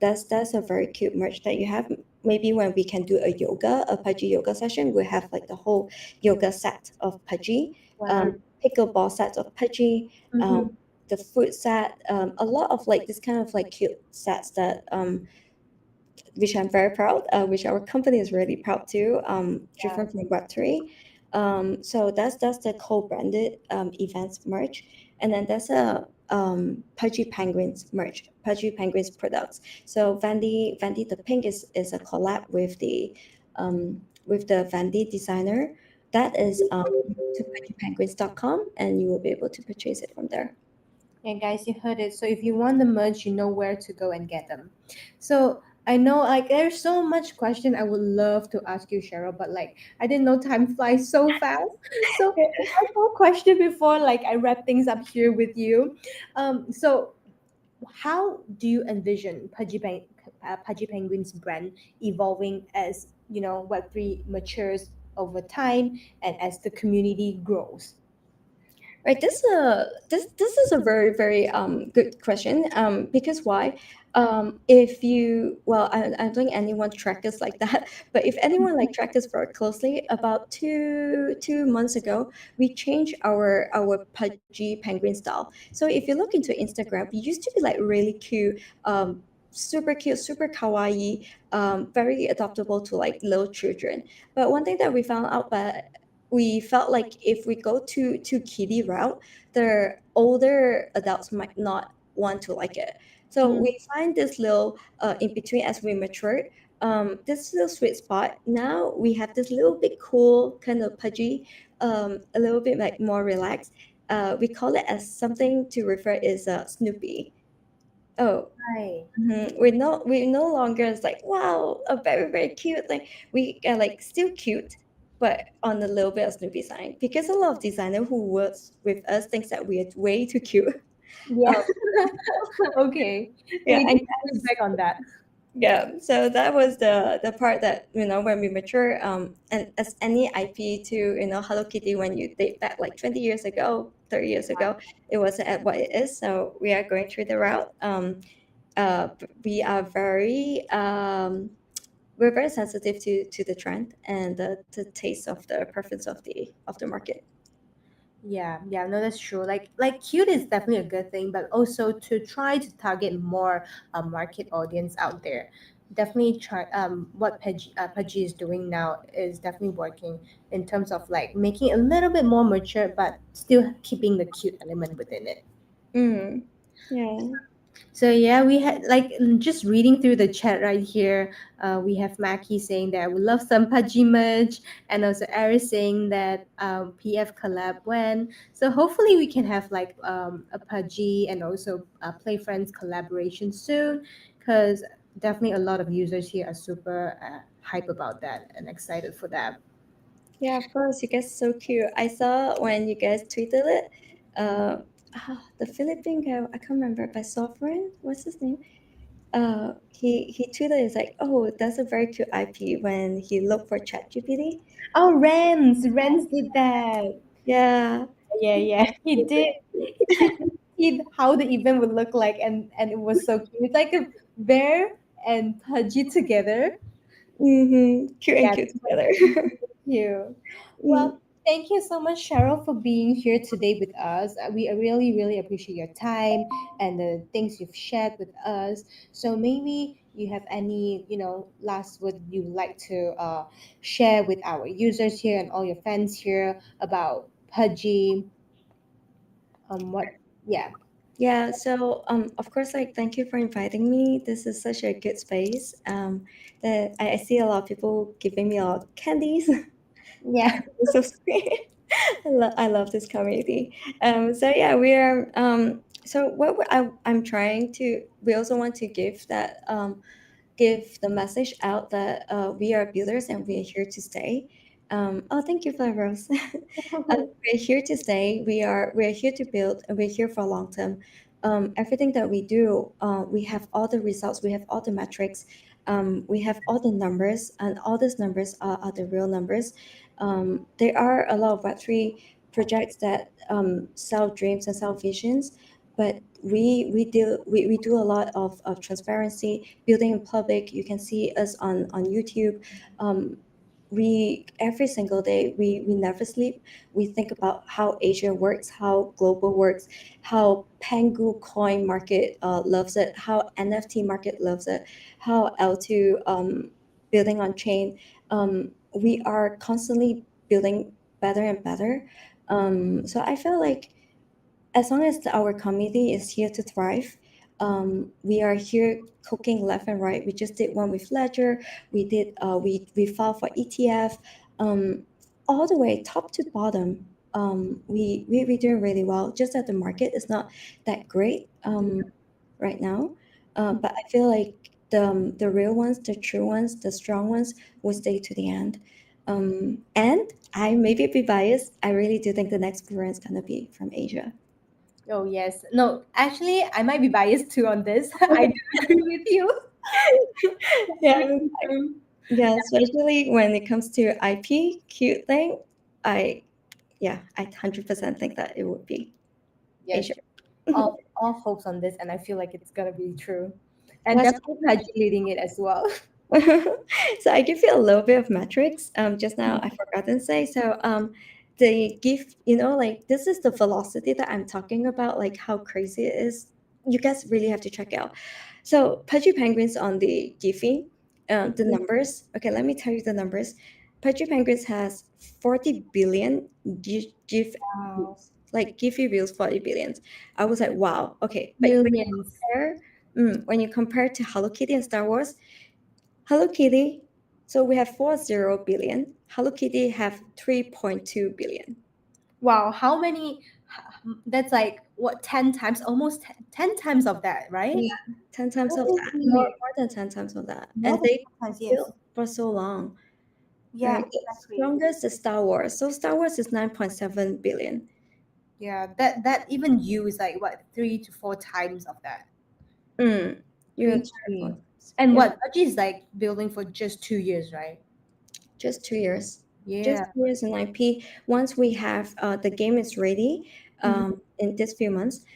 That's a very cute merch that you have. Maybe when we can do a pudgy yoga session, we have like the whole yoga set of pudgy, Wow. pickleball set of pudgy, Mm-hmm. the food set, a lot of like this kind of like cute sets that which I'm very proud, which our company is really proud too, Yeah. driven from Web3. So that's the co-branded events merch, and then there's a Pudgy Penguins merch, Pudgy Penguins products. So Vandy the pink is a collab with the Vandy designer. That is to pudgypenguins.com, and you will be able to purchase it from there. Yeah, guys, you heard it. So if you want the merch, you know where to go and get them. So I know like there's so much question I would love to ask you, Cheryl, but like I didn't know time flies so fast. So one more question before like I wrap things up here with you. So how do you envision Pudgy Penguins brand evolving as Web3 matures over time and as the community grows? Right. This is a very very good question. Because why? If you well, I don't think anyone tracked us like that. But if anyone like tracked us very closely, about two months ago, we changed our pudgy penguin style. So if you look into Instagram, we used to be like really cute, super kawaii, very adaptable to like little children. But one thing that we found out, but we felt like if we go to kiddie route, the older adults might not want to like it. So Mm, we find this little in between as we matured. This little sweet spot. Now we have this little bit cool kind of pudgy, a little bit like more relaxed. We call it as something to refer is Snoopy. Oh, right. we no longer is like wow a very very cute like we are like still cute, but on a little bit of Snoopy side because a lot of designer who works with us thinks that we are way too cute. Yeah. um, Okay. yeah, We and can push back on that. yeah, so that was the part that when we mature, and as any IP to Hello Kitty when you date back like 20 years ago, 30 years ago, it wasn't at what it is. So we are going through the route. We are very we're very sensitive to the trend and the taste of the preference of the market. Yeah, yeah, no, that's true. Like cute is definitely a good thing, but also to try to target more market audience out there. Definitely try what Pudgy is doing now is definitely working in terms of like making it a little bit more mature, but still keeping the cute element within it. Mm. Yeah. So yeah, we had like just reading through the chat right here. We have Mackie saying that we love some Pudgy merch, and also Aris saying that PF collab when. So hopefully we can have like a Pudgy and also Play Friends collaboration soon, because definitely a lot of users here are super hype about that and excited for that. Yeah, of course. You guys so cute. I saw when you guys tweeted it. Uh, the Philippine guy, I can't remember, by Sovereign, what's his name? He tweeted, is like, oh, that's a very cute IP when he looked for ChatGPT. Oh, Renz did that. Yeah. Yeah, yeah, he did. He did how the event would look like, and it was so cute. It's like a bear and Pudgy together. Mm-hmm. Cute and Yeah, cute together. you. Well, Mm. thank you so much, Cheryl, for being here today with us. We really, really appreciate your time and the things you've shared with us. So maybe you have any, last word you would like to share with our users here and all your fans here about Pudgy. What? Yeah. Yeah, so of course, like, thank you for inviting me. This is such a good space. That I see a lot of people giving me a lot of candies. Yeah. It's so sweet. I love this community. So yeah, we are. So I'm trying to. We also want to give the message out that we are builders and we are here to stay. Oh, thank you, Fly Rose. We're here to stay. We're here to build, and we're here for long term. Everything that we do, we have all the results, we have all the metrics, we have all the numbers, and all these numbers are the real numbers. There are a lot of Web3 projects that sell dreams and sell visions, but we do a lot of transparency, building in public. You can see us on YouTube. We every single day we never sleep. We think about how Asia works, how global works, how Pengu coin market loves it, how NFT market loves it, how L2 building on chain. We are constantly building better and better. So I feel like as long as our community is here to thrive, we are here cooking left and right. We just did one with Ledger. We filed for ETF, all the way top to bottom. We doing really well. Just that the market is not that great right now, but I feel like the real ones, the true ones, the strong ones will stay to the end. And I maybe be biased. I really do think the next bull run is gonna be from Asia. Oh, yes. No, actually, I might be biased too on this. I do agree with you. Yeah, Really true. yeah, especially when it comes to IP cute thing, I I 100% think that it would be Yes. Asia. All hopes on this, and I feel like it's gonna be true. And Yes. definitely Haji leading it as well. So I give you a little bit of metrics. Just now I forgot to say. So the give, like, this is the velocity that I'm talking about, like how crazy it is. You guys really have to check it out. So Pudgy Penguins on the Giphy, the numbers. Okay, let me tell you the numbers. Pudgy Penguins has 40 billion GIF Wow. views. Like Giphy views 40 billions. I was like, wow. Okay, but Millions. when you compare to Hello Kitty and Star Wars, Hello Kitty. So we have 40 billion. Hello Kitty have 3.2 billion. Wow, how many? That's like what, 10 times, almost 10 times of that, right? Yeah, 10 times of that. More, Crazy. more than 10 times of that. More And than they 10 times, yes. built for so long. Yeah, Right. The exactly. strongest is Star Wars. So Star Wars is 9.7 billion. Yeah, that even you is like what, 3 to 4 times of that. Mm. You acquire Crazy. 4 times. And Yeah. what, Budgie is like building for just 2 years, right? Just 2 years. Just Yeah. 2 years in IP. Once we have the game is ready, Mhm. in this few months,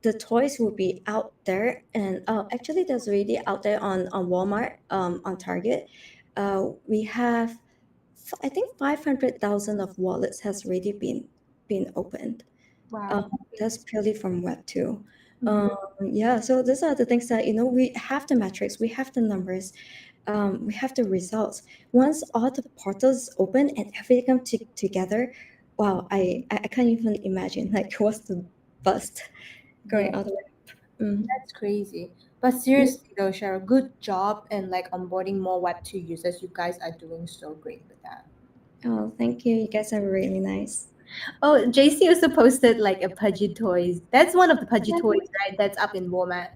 the toys will be out there, and actually, that's already out there on Walmart, on Target. We have, I think, 500,000 of wallets has already been opened. Um, Wow. that's purely from Web two. Mhm. Um, yeah, so these are the things that we have the metrics, we have the numbers, we have the results. Once all the portals open and everything come together, wow, I can't even imagine like what's the bust Yeah, going all the way up. Mm. that's crazy. But seriously though, Cheryl, good job and like onboarding more Web2 users. You guys are doing so great with that. Oh, thank you. You guys are really nice. Oh, JC also posted like a Pudgy toys. That's one of the Pudgy toys, right? That's up in Walmart.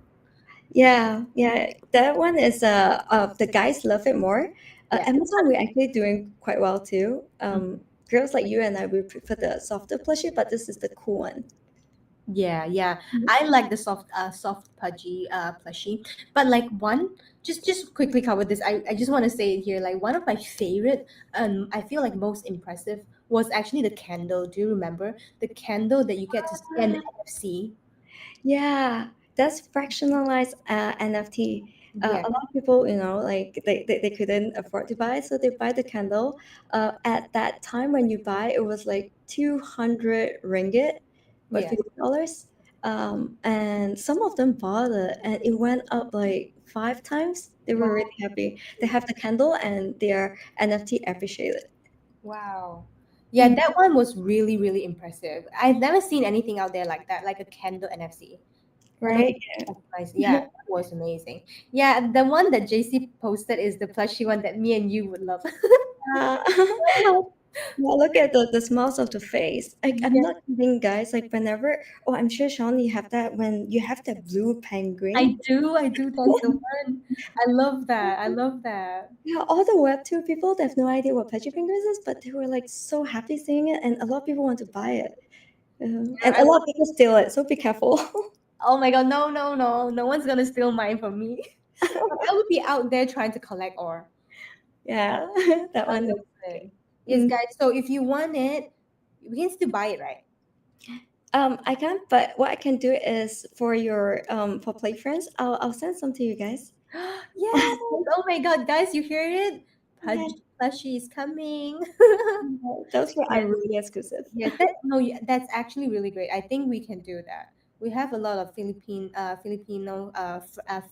Yeah, yeah, that one is the guys love it more. Yeah. Amazon, we're actually doing quite well too. Mm. Girls like you and I, we prefer the softer plushie, but this is the cool one. Yeah, yeah. I like the soft pudgy plushie. But like one, just quickly cover this. I just want to say it here. Like one of my favorite, I feel like most impressive was actually the candle. Do you remember the candle that you get to scan the NFC? Yeah, that's fractionalized NFT. Yeah, A lot of people, like they couldn't afford to buy, so they buy the candle. At that time when you buy, it was like 200 ringgit or yeah. $50. And some of them bought it, and it went up like 5 times. They were Wow, really happy. They have the candle, and their NFT appreciated. wow. Yeah, that one was really, really impressive. I've never seen anything out there like that, like a candle NFC. And also Right? customized. Yeah, that was amazing. Yeah, the one that JC posted is the plushy one that me and you would love. Yeah. Yeah, look at the smiles of the face. Like I'm Yeah, not kidding, guys. Like whenever, oh, I'm sure Sean, you have that when you have that blue penguin. I do. That's the one. I love that. I love that. Yeah, all the Web2 people, they have no idea what Pudgy Penguins is, but they were like so happy seeing it, and a lot of people want to buy it. And Yeah, a lot of people steal it, so be careful. oh my god, no, no, no. No one's gonna steal mine from me. But I would be out there trying to collect ore. Yeah, that one is good. 100%. Yes, Mm. guys. So if you want it, we can still buy it, right? I can't, but what I can do is for your for play friends, I'll send some to you guys. Yes. Oh my god, guys, you hear it? Yeah, Pudgy plushie is coming. those were are Yes. really exclusive. Yes, that no, that's actually really great. I think we can do that. We have a lot of Filipino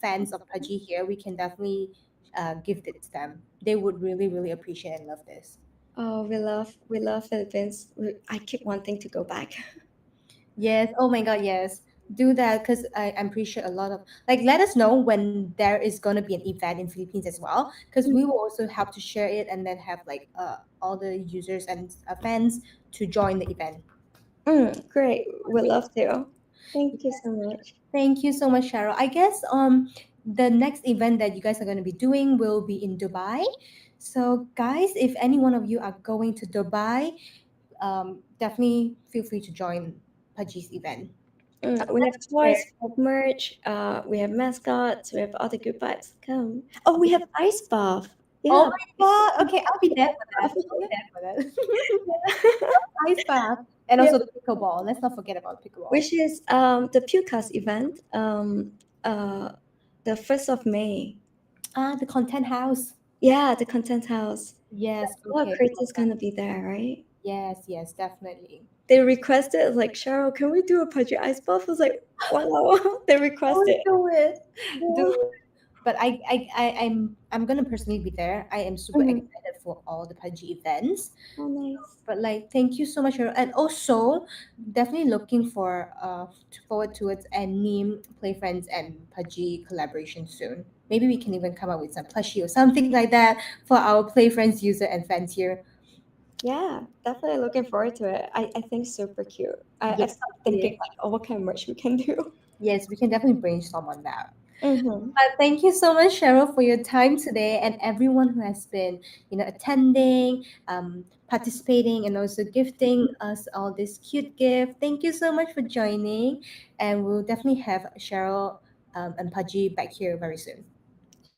fans of Pudgy here. We can definitely gift it to them. They would really, really appreciate and love this. Oh, we love Philippines. I keep wanting to go back. Yes. Oh my God. Yes. Do that because I'm pretty sure a lot of like let us know when there is gonna be an event in Philippines as well because we will also help to share it and then have like all the users and fans to join the event. Great. We love to. Thank you so much. Thank you so much, Cheryl. I guess the next event that you guys are going to be doing will be in Dubai. So guys, if any one of you are going to Dubai, definitely feel free to join Pudgy's event. We have Let's share. toys, we have merch, we have mascots, we have all the good vibes. Come. Oh, we have ice bath. Oh Yeah. my God! Okay, I'll be there for that. Ice I'll be there for that. bath. Ice bath and Yeah. also the pickleball. Let's not forget about pickleball. Which is the Pewcast event, uh, the 1st of May. Ah, the content house. Yeah, the content house. Yes. A lot of Okay. creators gonna be there, right? Yes. Yes. Definitely. They requested like Cheryl, can we do a Pudgy ice bath? I was like, wow, they Oh, requested. do it. Yeah. Do it. But I'm gonna personally be there. I am super Mhm. excited for all the Pudgy events. Oh, nice. But like, thank you so much, Cheryl. And also, definitely looking forward towards any Play Friends and Pudgy collaboration soon. Maybe we can even come up with some plushie or something like that for our Play Friends user and fans here. Yeah, definitely looking forward to it. I think super cute. I Yes, started it thinking is. like, oh, what kind of merch we can do. Yes, we can definitely brainstorm on that. Mm-hmm. Thank you so much, Cheryl, for your time today, and everyone who has been, attending, participating, and also gifting us all this cute gift. Thank you so much for joining, and we'll definitely have Cheryl and Pudgy back here very soon.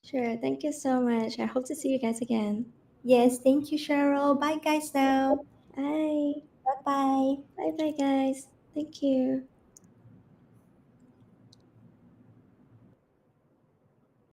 Sure. Thank you so much. I hope to see you guys again. Yes, thank you, Cheryl. Bye, guys. Now, Bye. bye bye. Bye bye, guys. Thank you.